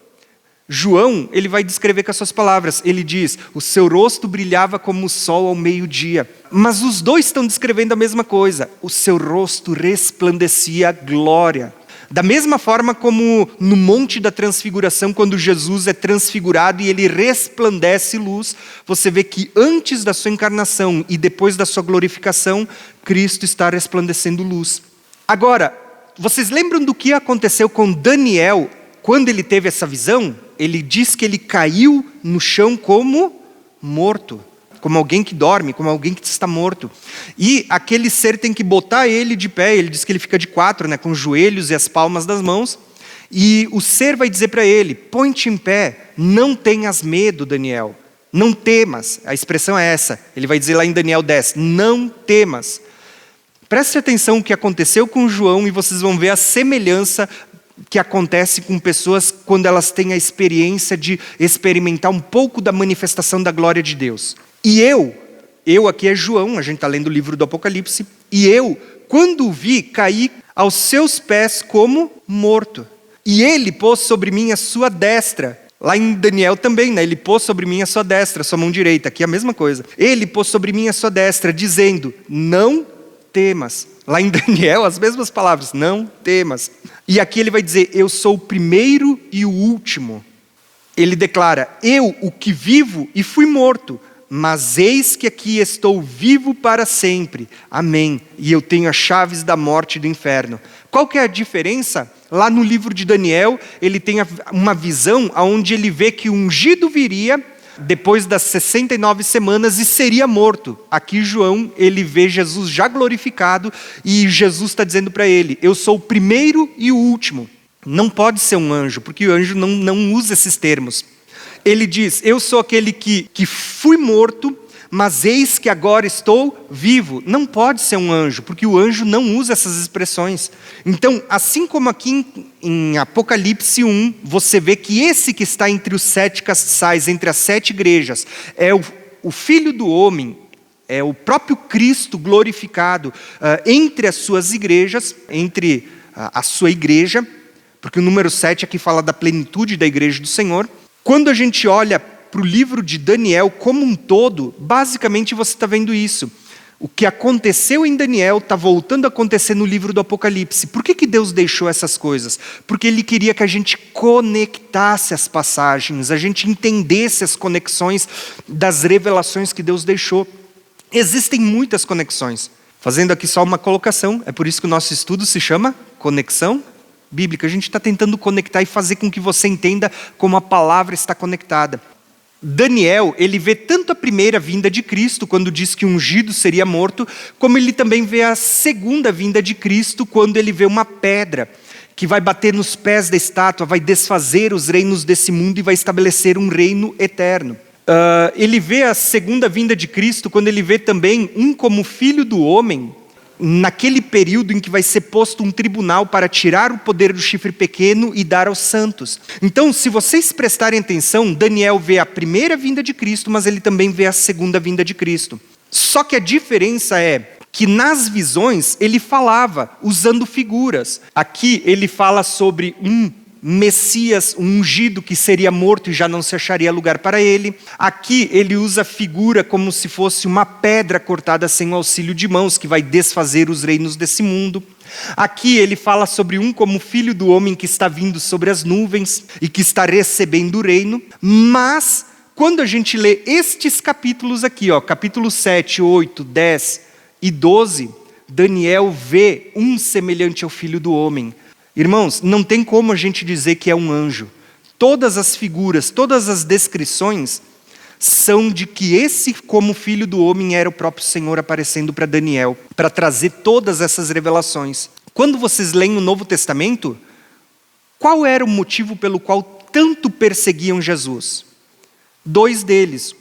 João, ele vai descrever com as suas palavras, ele diz, o seu rosto brilhava como o sol ao meio-dia. Mas os dois estão descrevendo a mesma coisa, o seu rosto resplandecia glória. Da mesma forma como no Monte da Transfiguração, quando Jesus é transfigurado e ele resplandece luz, você vê que antes da sua encarnação e depois da sua glorificação, Cristo está resplandecendo luz. Agora, vocês lembram do que aconteceu com Daniel quando ele teve essa visão? Ele diz que ele caiu no chão como morto. Como alguém que dorme, como alguém que está morto. E aquele ser tem que botar ele de pé, ele diz que ele fica de 4, com os joelhos e as palmas das mãos, e o ser vai dizer para ele, põe-te em pé, não tenhas medo, Daniel, não temas, a expressão é essa, ele vai dizer lá em Daniel 10, não temas. Preste atenção no que aconteceu com João e vocês vão ver a semelhança que acontece com pessoas quando elas têm a experiência de experimentar um pouco da manifestação da glória de Deus. E eu aqui é João, a gente está lendo o livro do Apocalipse, e eu, quando o vi, caí aos seus pés como morto. E ele pôs sobre mim a sua destra. Lá em Daniel também, né? Ele pôs sobre mim a sua destra, a sua mão direita. Aqui é a mesma coisa. Ele pôs sobre mim a sua destra, dizendo, não temas. Lá em Daniel, as mesmas palavras, não temas. E aqui ele vai dizer, eu sou o primeiro e o último. Ele declara, eu, o que vivo e fui morto, mas eis que aqui estou vivo para sempre. Amém. E eu tenho as chaves da morte e do inferno. Qual que é a diferença? Lá no livro de Daniel, ele tem uma visão onde ele vê que o ungido viria depois das 69 semanas e seria morto. Aqui João, ele vê Jesus já glorificado e Jesus está dizendo para ele, eu sou o primeiro e o último. Não pode ser um anjo, porque o anjo não usa esses termos. Ele diz, eu sou aquele que fui morto, mas eis que agora estou vivo. Não pode ser um anjo, porque o anjo não usa essas expressões. Então, assim como aqui em Apocalipse 1, você vê que esse que está entre os 7 castiçais, entre as 7 igrejas, é o Filho do Homem, é o próprio Cristo glorificado entre as suas igrejas, entre a sua igreja, porque o número 7 aqui fala da plenitude da igreja do Senhor. Quando a gente olha para o livro de Daniel como um todo, basicamente você está vendo isso. O que aconteceu em Daniel está voltando a acontecer no livro do Apocalipse. Por que Deus deixou essas coisas? Porque Ele queria que a gente conectasse as passagens, a gente entendesse as conexões das revelações que Deus deixou. Existem muitas conexões. Fazendo aqui só uma colocação, é por isso que o nosso estudo se chama Conexão Bíblica. A gente está tentando conectar e fazer com que você entenda como a palavra está conectada. Daniel, ele vê tanto a primeira vinda de Cristo, quando diz que o ungido seria morto, como ele também vê a segunda vinda de Cristo, quando ele vê uma pedra que vai bater nos pés da estátua, vai desfazer os reinos desse mundo e vai estabelecer um reino eterno. Ele vê a segunda vinda de Cristo, quando ele vê também como filho do homem, naquele período em que vai ser posto um tribunal para tirar o poder do chifre pequeno e dar aos santos. Então, se vocês prestarem atenção, Daniel vê a primeira vinda de Cristo, mas ele também vê a segunda vinda de Cristo. Só que a diferença é que nas visões ele falava usando figuras. Aqui ele fala sobre um Messias, um ungido que seria morto e já não se acharia lugar para ele. Aqui ele usa a figura como se fosse uma pedra cortada sem o auxílio de mãos, que vai desfazer os reinos desse mundo. Aqui ele fala sobre como filho do homem que está vindo sobre as nuvens e que está recebendo o reino. Mas, quando a gente lê estes capítulos aqui, capítulo 7, 8, 10 e 12, Daniel vê um semelhante ao filho do homem. Irmãos, não tem como a gente dizer que é um anjo. Todas as figuras, todas as descrições são de que esse, como filho do homem, era o próprio Senhor aparecendo para Daniel, para trazer todas essas revelações. Quando vocês leem o Novo Testamento, qual era o motivo pelo qual tanto perseguiam Jesus? 2 deles.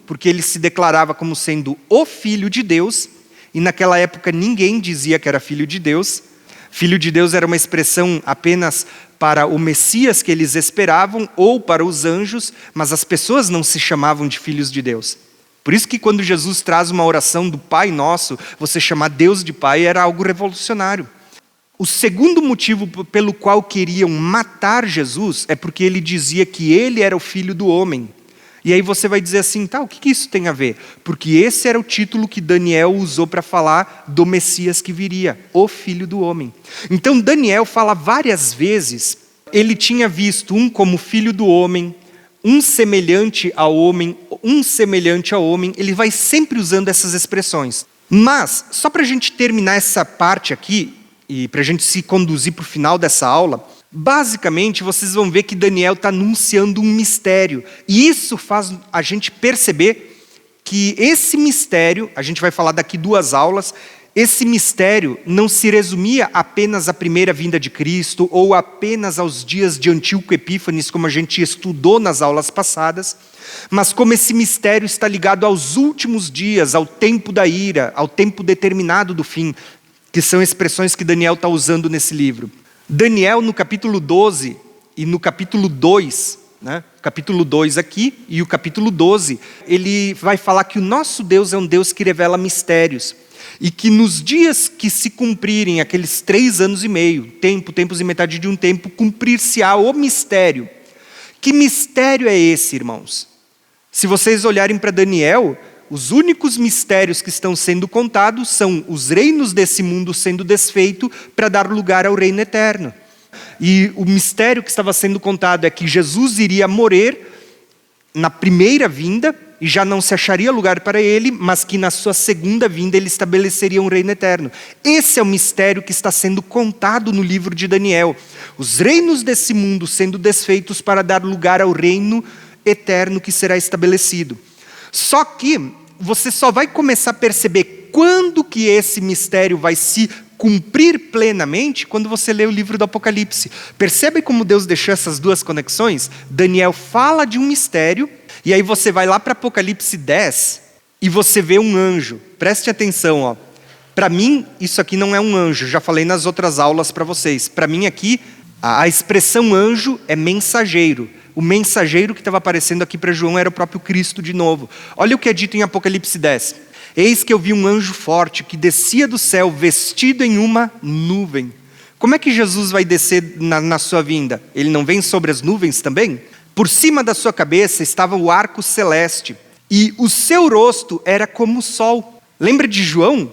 Porque ele se declarava como sendo o Filho de Deus, e naquela época ninguém dizia que era Filho de Deus. Filho de Deus era uma expressão apenas para o Messias que eles esperavam ou para os anjos, mas as pessoas não se chamavam de filhos de Deus. Por isso que quando Jesus traz uma oração do Pai Nosso, você chamar Deus de Pai era algo revolucionário. O segundo motivo pelo qual queriam matar Jesus é porque ele dizia que ele era o Filho do Homem. E aí você vai dizer assim, o que isso tem a ver? Porque esse era o título que Daniel usou para falar do Messias que viria, o Filho do Homem. Então Daniel fala várias vezes, ele tinha visto como filho do homem, um semelhante ao homem, ele vai sempre usando essas expressões. Mas, só para a gente terminar essa parte aqui, e para a gente se conduzir para o final dessa aula, basicamente, vocês vão ver que Daniel está anunciando um mistério. E isso faz a gente perceber que esse mistério, a gente vai falar daqui 2 aulas, esse mistério não se resumia apenas à primeira vinda de Cristo ou apenas aos dias de Antíoco Epífanes, como a gente estudou nas aulas passadas, mas como esse mistério está ligado aos últimos dias, ao tempo da ira, ao tempo determinado do fim, que são expressões que Daniel está usando nesse livro. Daniel, no capítulo 12 e no capítulo 2, né? Capítulo 2 aqui e o capítulo 12, ele vai falar que o nosso Deus é um Deus que revela mistérios. E que nos dias que se cumprirem aqueles 3 anos e meio, tempos e metade de um tempo, cumprir-se-á o mistério. Que mistério é esse, irmãos? Se vocês olharem para Daniel, os únicos mistérios que estão sendo contados são os reinos desse mundo sendo desfeito para dar lugar ao reino eterno. E o mistério que estava sendo contado é que Jesus iria morrer na primeira vinda, e já não se acharia lugar para ele, mas que na sua segunda vinda ele estabeleceria um reino eterno. Esse é o mistério que está sendo contado no livro de Daniel. Os reinos desse mundo sendo desfeitos para dar lugar ao reino eterno que será estabelecido. Só que você só vai começar a perceber quando que esse mistério vai se cumprir plenamente quando você lê o livro do Apocalipse. Percebe como Deus deixou essas duas conexões? Daniel fala de um mistério, e aí você vai lá para Apocalipse 10 e você vê um anjo. Preste atenção, ó. Para mim, isso aqui não é um anjo. Já falei nas outras aulas para vocês. Para mim aqui, a expressão anjo é mensageiro. O mensageiro que estava aparecendo aqui para João era o próprio Cristo de novo. Olha o que é dito em Apocalipse 10. Eis que eu vi um anjo forte que descia do céu vestido em uma nuvem. Como é que Jesus vai descer na sua vinda? Ele não vem sobre as nuvens também? Por cima da sua cabeça estava o arco celeste, e o seu rosto era como o sol. Lembra de João?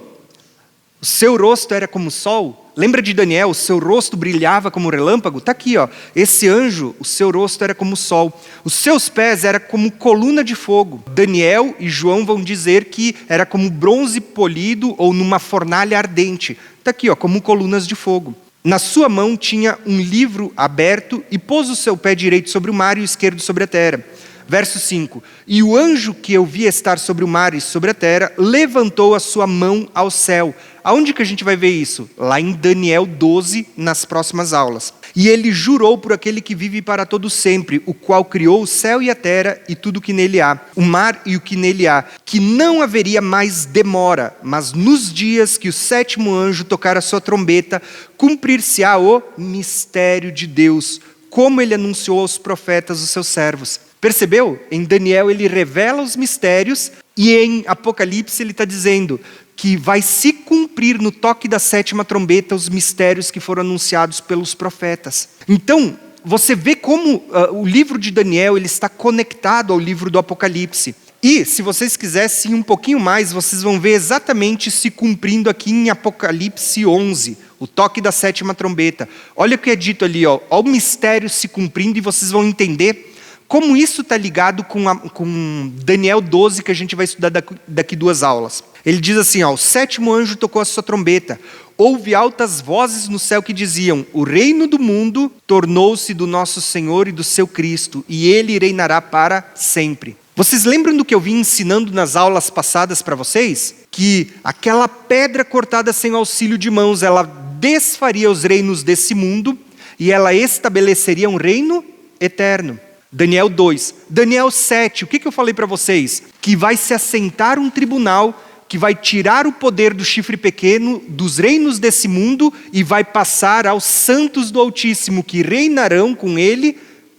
O seu rosto era como o sol. Lembra de Daniel? O seu rosto brilhava como um relâmpago. Está aqui, ó. Esse anjo, o seu rosto era como o sol. Os seus pés eram como coluna de fogo. Daniel e João vão dizer que era como bronze polido ou numa fornalha ardente. Está aqui, ó, como colunas de fogo. Na sua mão tinha um livro aberto e pôs o seu pé direito sobre o mar e o esquerdo sobre a terra. Verso 5. E o anjo que eu vi estar sobre o mar e sobre a terra levantou a sua mão ao céu. Aonde que a gente vai ver isso? Lá em Daniel 12, nas próximas aulas. E ele jurou por aquele que vive para todo sempre, o qual criou o céu e a terra e tudo o que nele há, o mar e o que nele há, que não haveria mais demora, mas nos dias que o 7º anjo tocar a sua trombeta, cumprir-se-á o mistério de Deus, como ele anunciou aos profetas, os seus servos. Percebeu? Em Daniel ele revela os mistérios, e em Apocalipse ele está dizendo que vai se cumprir no toque da 7ª trombeta os mistérios que foram anunciados pelos profetas. Então, você vê como o livro de Daniel ele está conectado ao livro do Apocalipse. E, se vocês quisessem um pouquinho mais, vocês vão ver exatamente se cumprindo aqui em Apocalipse 11, o toque da 7ª trombeta. Olha o que é dito ali, ó, o mistério se cumprindo, e vocês vão entender como isso está ligado com Daniel 12, que a gente vai estudar daqui 2 aulas. Ele diz assim, ó, o 7º anjo tocou a sua trombeta. Houve altas vozes no céu que diziam, o reino do mundo tornou-se do nosso Senhor e do seu Cristo, e ele reinará para sempre. Vocês lembram do que eu vim ensinando nas aulas passadas para vocês? Que aquela pedra cortada sem auxílio de mãos, ela desfaria os reinos desse mundo, e ela estabeleceria um reino eterno. Daniel 2. Daniel 7, o que eu falei para vocês? Que vai se assentar um tribunal que vai tirar o poder do chifre pequeno dos reinos desse mundo e vai passar aos santos do Altíssimo, que reinarão com ele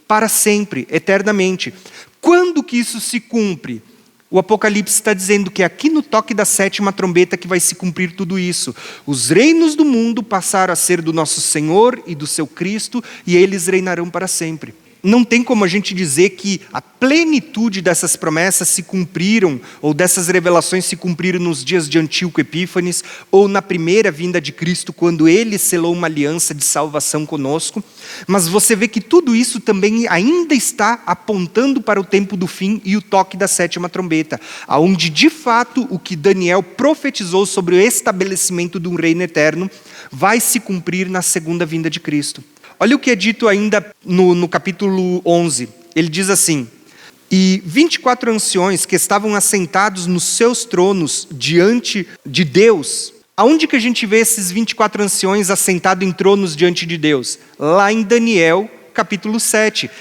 para sempre, eternamente. Quando que isso se cumpre? O Apocalipse está dizendo que é aqui no toque da 7ª trombeta que vai se cumprir tudo isso. Os reinos do mundo passaram a ser do nosso Senhor e do seu Cristo, e eles reinarão para sempre. Não tem como a gente dizer que a plenitude dessas promessas se cumpriram, ou dessas revelações se cumpriram nos dias de Antíoco Epífanes, ou na primeira vinda de Cristo, quando ele selou uma aliança de salvação conosco. Mas você vê que tudo isso também ainda está apontando para o tempo do fim e o toque da 7ª trombeta, aonde de fato o que Daniel profetizou sobre o estabelecimento de um reino eterno vai se cumprir na segunda vinda de Cristo. Olha o que é dito ainda no capítulo 11. Ele diz assim, e 24 anciões que estavam assentados nos seus tronos diante de Deus. Aonde que a gente vê esses 24 anciões assentados em tronos diante de Deus? Lá em Daniel, capítulo 7.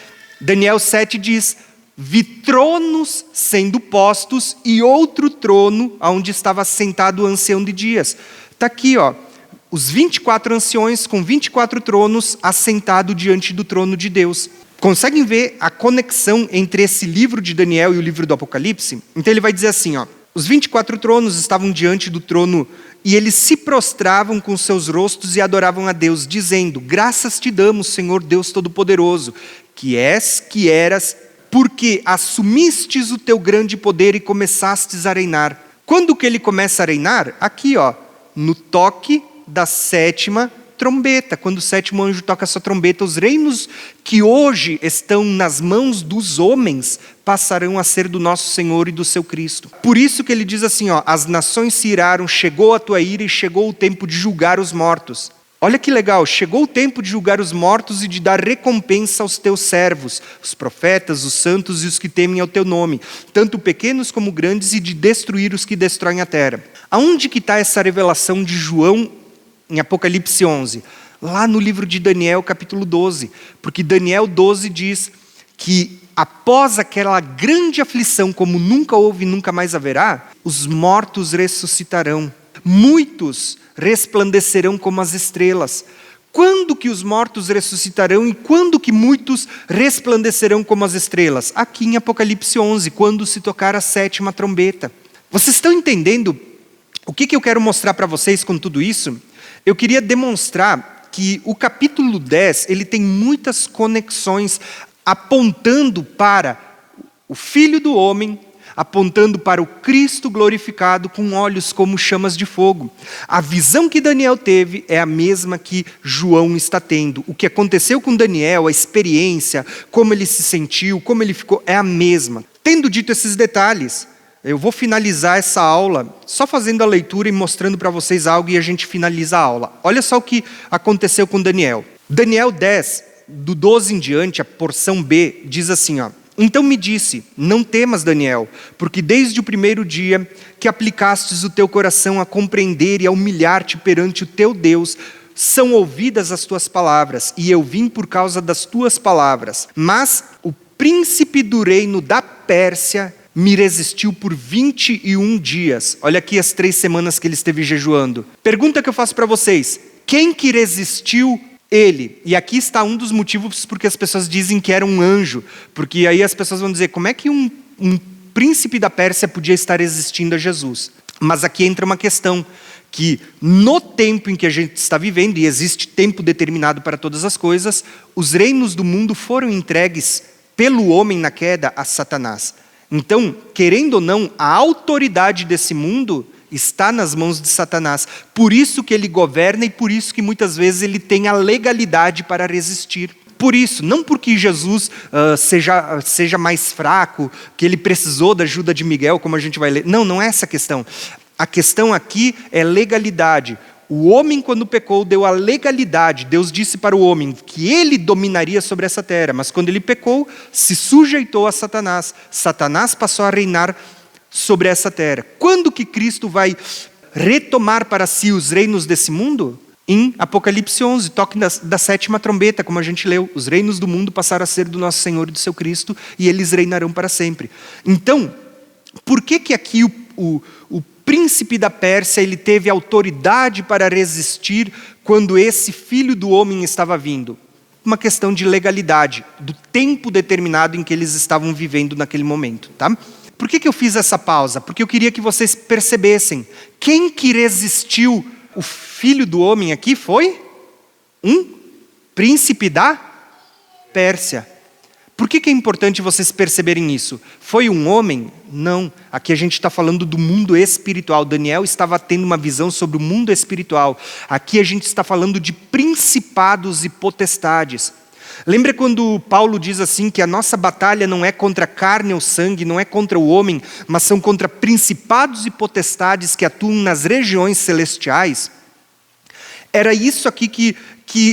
Daniel 7 diz, vi tronos sendo postos e outro trono onde estava assentado o ancião de dias. Está aqui, ó. os 24 anciões com 24 tronos assentados diante do trono de Deus. Conseguem ver a conexão entre esse livro de Daniel e o livro do Apocalipse? Então ele vai dizer assim, os 24 tronos estavam diante do trono e eles se prostravam com seus rostos e adoravam a Deus, dizendo: graças te damos, Senhor Deus Todo-Poderoso, que és, que eras, porque assumistes o teu grande poder e começastes a reinar. Quando que ele começa a reinar? Aqui, no toque da 7ª trombeta. Quando o 7º anjo toca a sua trombeta, os reinos que hoje estão nas mãos dos homens passarão a ser do nosso Senhor e do seu Cristo. Por isso que ele diz assim, as nações se iraram, chegou a tua ira e chegou o tempo de julgar os mortos. Olha que legal, chegou o tempo de julgar os mortos e de dar recompensa aos teus servos, os profetas, os santos e os que temem ao teu nome, tanto pequenos como grandes, e de destruir os que destroem a terra. Aonde que está essa revelação de João em Apocalipse 11? Lá no livro de Daniel, capítulo 12. Porque Daniel 12 diz que após aquela grande aflição, como nunca houve e nunca mais haverá, os mortos ressuscitarão. Muitos resplandecerão como as estrelas. Quando que os mortos ressuscitarão e quando que muitos resplandecerão como as estrelas? Aqui em Apocalipse 11, quando se tocar a 7ª trombeta. Vocês estão entendendo o que eu quero mostrar para vocês com tudo isso? Eu queria demonstrar que o capítulo 10, ele tem muitas conexões apontando para o Filho do Homem, apontando para o Cristo glorificado com olhos como chamas de fogo. A visão que Daniel teve é a mesma que João está tendo. O que aconteceu com Daniel, a experiência, como ele se sentiu, como ele ficou, é a mesma. Tendo dito esses detalhes, eu vou finalizar essa aula só fazendo a leitura e mostrando para vocês algo e a gente finaliza a aula. Olha só o que aconteceu com Daniel. Daniel 10, do 12 em diante, a porção B, diz assim, Então me disse, não temas, Daniel, porque desde o primeiro dia que aplicastes o teu coração a compreender e a humilhar-te perante o teu Deus, são ouvidas as tuas palavras, e eu vim por causa das tuas palavras. Mas o príncipe do reino da Pérsia me resistiu por 21 dias. Olha aqui as 3 semanas que ele esteve jejuando. Pergunta que eu faço para vocês: quem que resistiu ele? E aqui está um dos motivos porque as pessoas dizem que era um anjo. Porque aí as pessoas vão dizer, como é que um príncipe da Pérsia podia estar resistindo a Jesus? Mas aqui entra uma questão, que no tempo em que a gente está vivendo, e existe tempo determinado para todas as coisas, os reinos do mundo foram entregues pelo homem na queda a Satanás. Então, querendo ou não, a autoridade desse mundo está nas mãos de Satanás. Por isso que ele governa e por isso que muitas vezes ele tem a legalidade para resistir. Por isso, não porque Jesus seja mais fraco, que ele precisou da ajuda de Miguel, como a gente vai ler. Não, não é essa a questão. A questão aqui é legalidade. O homem, quando pecou, deu a legalidade. Deus disse para o homem que ele dominaria sobre essa terra. Mas quando ele pecou, se sujeitou a Satanás. Satanás passou a reinar sobre essa terra. Quando que Cristo vai retomar para si os reinos desse mundo? Em Apocalipse 11, toque da 7ª trombeta, como a gente leu. Os reinos do mundo passaram a ser do nosso Senhor e do seu Cristo, e eles reinarão para sempre. Então, por que aqui o príncipe da Pérsia, ele teve autoridade para resistir quando esse filho do homem estava vindo? Uma questão de legalidade, do tempo determinado em que eles estavam vivendo naquele momento, tá? Por que eu fiz essa pausa? Porque eu queria que vocês percebessem. Quem que resistiu o filho do homem aqui foi um príncipe da Pérsia. Por que é importante vocês perceberem isso? Foi um homem? Não. Aqui a gente está falando do mundo espiritual. Daniel estava tendo uma visão sobre o mundo espiritual. Aqui a gente está falando de principados e potestades. Lembra quando Paulo diz assim que a nossa batalha não é contra a carne ou sangue, não é contra o homem, mas são contra principados e potestades que atuam nas regiões celestiais? Era isso aqui que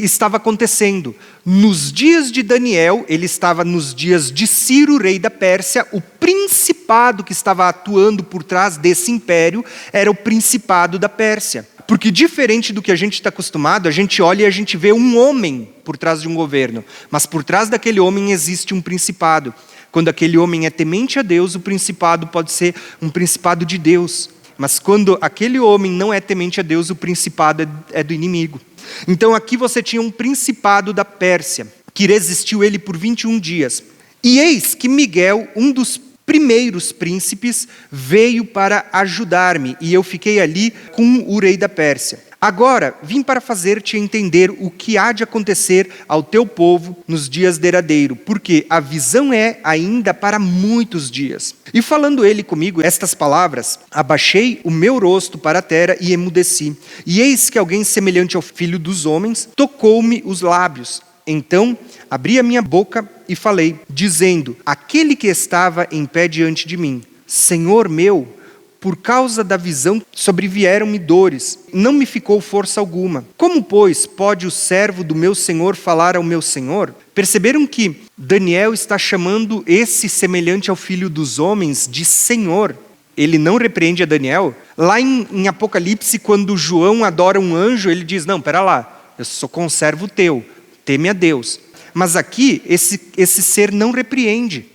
estava acontecendo. Nos dias de Daniel, ele estava nos dias de Ciro, rei da Pérsia. O principado que estava atuando por trás desse império era o principado da Pérsia. Porque diferente do que a gente está acostumado, a gente olha e a gente vê um homem por trás de um governo. Mas por trás daquele homem existe um principado. Quando aquele homem é temente a Deus, o principado pode ser um principado de Deus. Mas quando aquele homem não é temente a Deus, o principado é do inimigo. Então aqui você tinha um principado da Pérsia, que resistiu ele por 21 dias. E eis que Miguel, um dos primeiros príncipes, veio para ajudar-me, e eu fiquei ali com o rei da Pérsia. Agora, vim para fazer-te entender o que há de acontecer ao teu povo nos dias derradeiros, porque a visão é ainda para muitos dias. E falando ele comigo estas palavras, abaixei o meu rosto para a terra e emudeci. E eis que alguém semelhante ao filho dos homens tocou-me os lábios. Então, abri a minha boca e falei, dizendo, aquele que estava em pé diante de mim, Senhor meu, por causa da visão sobrevieram-me dores, não me ficou força alguma. Como, pois, pode o servo do meu Senhor falar ao meu Senhor? Perceberam que Daniel está chamando esse semelhante ao filho dos homens de Senhor. Ele não repreende a Daniel. Lá em Apocalipse, quando João adora um anjo, ele diz, não, pera lá, eu sou conservo teu, teme a Deus. Mas aqui, esse ser não repreende.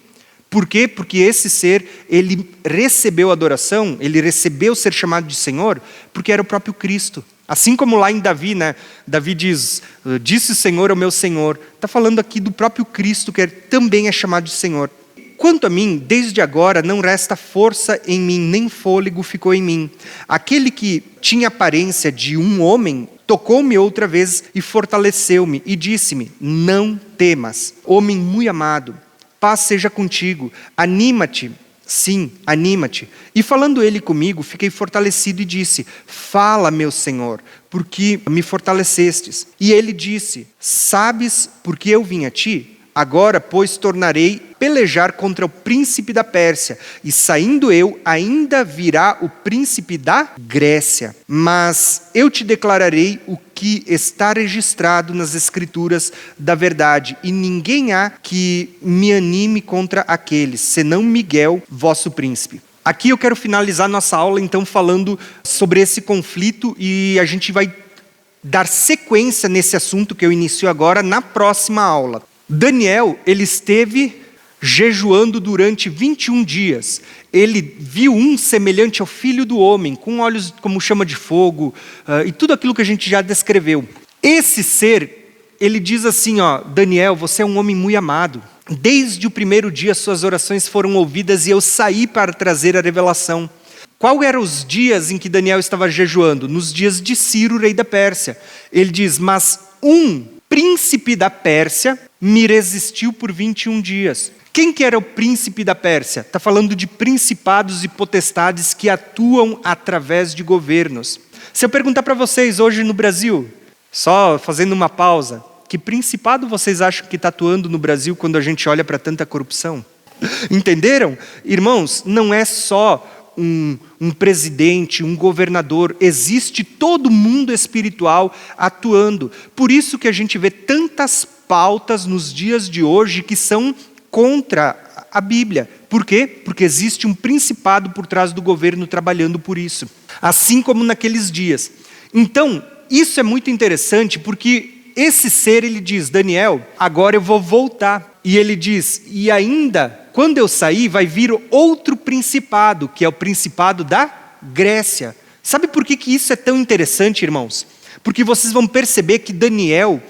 Por quê? Porque esse ser, ele recebeu adoração, ele recebeu ser chamado de Senhor, porque era o próprio Cristo. Assim como lá em Davi, né? Davi diz, disse o Senhor ao meu Senhor. Está falando aqui do próprio Cristo, que também é chamado de Senhor. Quanto a mim, desde agora não resta força em mim, nem fôlego ficou em mim. Aquele que tinha aparência de um homem, tocou-me outra vez e fortaleceu-me, e disse-me, não temas, homem muito amado. Paz seja contigo, anima-te, sim, anima-te. E falando ele comigo, fiquei fortalecido e disse, fala, meu Senhor, porque me fortalecestes. E ele disse, sabes por que eu vim a ti? Agora, pois, tornarei pelejar contra o príncipe da Pérsia, e saindo eu, ainda virá o príncipe da Grécia. Mas eu te declararei o que está registrado nas Escrituras da verdade, e ninguém há que me anime contra aqueles, senão Miguel, vosso príncipe. Aqui eu quero finalizar nossa aula, então, falando sobre esse conflito, e a gente vai dar sequência nesse assunto que eu inicio agora na próxima aula. Daniel, ele esteve jejuando durante 21 dias. Ele viu um semelhante ao filho do homem, com olhos como chama de fogo, e tudo aquilo que a gente já descreveu. Esse ser, ele diz assim, ó, Daniel, você é um homem muito amado. Desde o primeiro dia suas orações foram ouvidas e eu saí para trazer a revelação. Qual eram os dias em que Daniel estava jejuando? Nos dias de Ciro, rei da Pérsia. Ele diz, mas um príncipe da Pérsia me resistiu por 21 dias. Quem que era o príncipe da Pérsia? Está falando de principados e potestades que atuam através de governos. Se eu perguntar para vocês hoje no Brasil, só fazendo uma pausa, que principado vocês acham que está atuando no Brasil quando a gente olha para tanta corrupção? Entenderam? Irmãos, não é só um presidente, um governador, existe todo mundo espiritual atuando. Por isso que a gente vê tantas pautas nos dias de hoje que são contra a Bíblia. Por quê? Porque existe um principado por trás do governo trabalhando por isso. Assim como naqueles dias. Então, isso é muito interessante porque esse ser, ele diz, Daniel, agora eu vou voltar. E ele diz, e ainda, quando eu sair, vai vir outro principado, que é o principado da Grécia. Sabe por que isso é tão interessante, irmãos? Porque vocês vão perceber que Daniel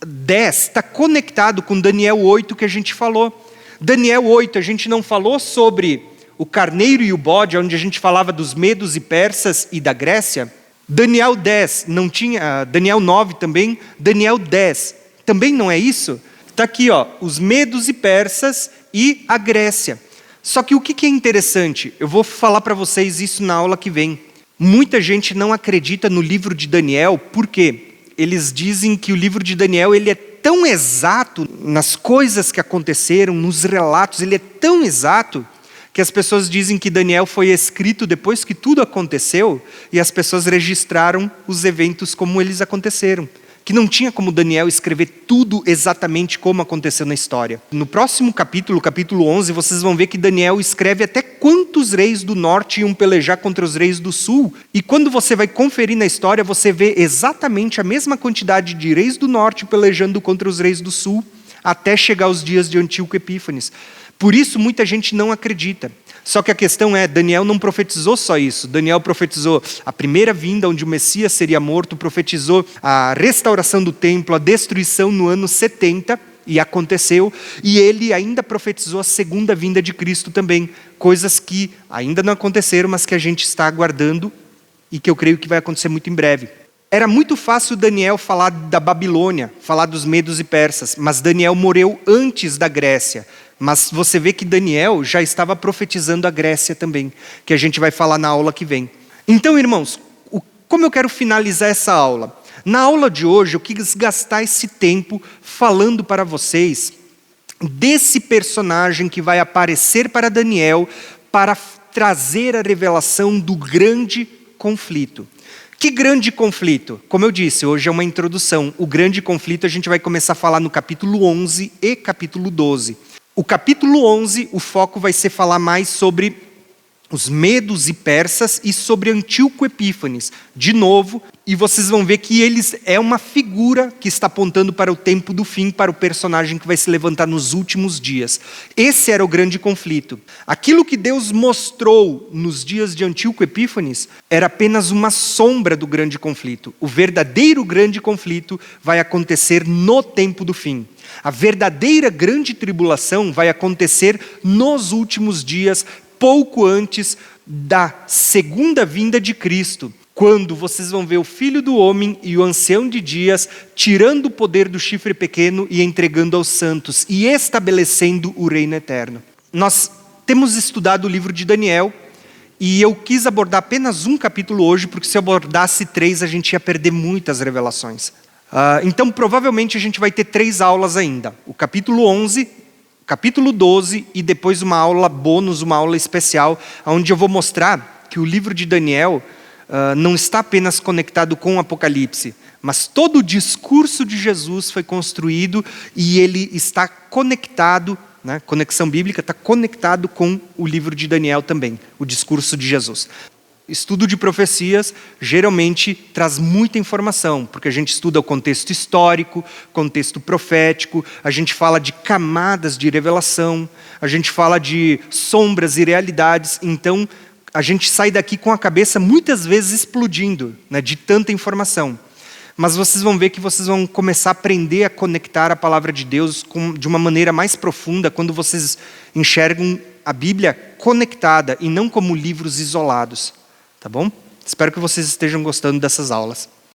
10 está conectado com Daniel 8 que a gente falou. Daniel 8, a gente não falou sobre o carneiro e o bode, onde a gente falava dos medos e persas e da Grécia. Daniel 10, não tinha, Daniel 9 também, Daniel 10, também não é isso? Está aqui, ó, os medos e persas e a Grécia. Só que o que é interessante? Eu vou falar para vocês isso na aula que vem. Muita gente não acredita no livro de Daniel, por quê? Eles dizem que o livro de Daniel ele é tão exato nas coisas que aconteceram, nos relatos, ele é tão exato que as pessoas dizem que Daniel foi escrito depois que tudo aconteceu e as pessoas registraram os eventos como eles aconteceram. Que não tinha como Daniel escrever tudo exatamente como aconteceu na história. No próximo capítulo, capítulo 11, vocês vão ver que Daniel escreve até quantos reis do norte iam pelejar contra os reis do sul. E quando você vai conferir na história, você vê exatamente a mesma quantidade de reis do norte pelejando contra os reis do sul, até chegar aos dias de Antíoco Epífanes. Por isso muita gente não acredita. Só que a questão é, Daniel não profetizou só isso. Daniel profetizou a primeira vinda, onde o Messias seria morto, profetizou a restauração do templo, a destruição no ano 70, e aconteceu. E ele ainda profetizou a segunda vinda de Cristo também. Coisas que ainda não aconteceram, mas que a gente está aguardando e que eu creio que vai acontecer muito em breve. Era muito fácil Daniel falar da Babilônia, falar dos medos e persas, mas Daniel morreu antes da Grécia. Mas você vê que Daniel já estava profetizando a Grécia também, que a gente vai falar na aula que vem. Então, irmãos, como eu quero finalizar essa aula? Na aula de hoje, eu quis gastar esse tempo falando para vocês desse personagem que vai aparecer para Daniel para trazer a revelação do grande conflito. Que grande conflito? Como eu disse, hoje é uma introdução. O grande conflito a gente vai começar a falar no capítulo 11 e capítulo 12. O capítulo 11, o foco vai ser falar mais sobre os medos e persas e sobre Antíoco Epífanes. De novo, e vocês vão ver que eles é uma figura que está apontando para o tempo do fim, para o personagem que vai se levantar nos últimos dias. Esse era o grande conflito. Aquilo que Deus mostrou nos dias de Antíoco Epífanes era apenas uma sombra do grande conflito. O verdadeiro grande conflito vai acontecer no tempo do fim. A verdadeira grande tribulação vai acontecer nos últimos dias, pouco antes da segunda vinda de Cristo, quando vocês vão ver o Filho do Homem e o Ancião de Dias tirando o poder do chifre pequeno e entregando aos santos e estabelecendo o reino eterno. Nós temos estudado o livro de Daniel e eu quis abordar apenas um capítulo hoje, porque se eu abordasse 3 a gente ia perder muitas revelações. Então provavelmente a gente vai ter 3 aulas ainda. O capítulo 11, capítulo 12 e depois uma aula bônus, uma aula especial, onde eu vou mostrar que o livro de Daniel não está apenas conectado com o Apocalipse, mas todo o discurso de Jesus foi construído e ele está conectado, né? Conexão bíblica está conectado com o livro de Daniel também, o discurso de Jesus. Estudo de profecias geralmente traz muita informação, porque a gente estuda o contexto histórico, contexto profético, a gente fala de camadas de revelação, a gente fala de sombras e realidades, então a gente sai daqui com a cabeça muitas vezes explodindo, né, de tanta informação. Mas vocês vão ver que vocês vão começar a aprender a conectar a palavra de Deus de uma maneira mais profunda quando vocês enxergam a Bíblia conectada e não como livros isolados. Tá bom? Espero que vocês estejam gostando dessas aulas.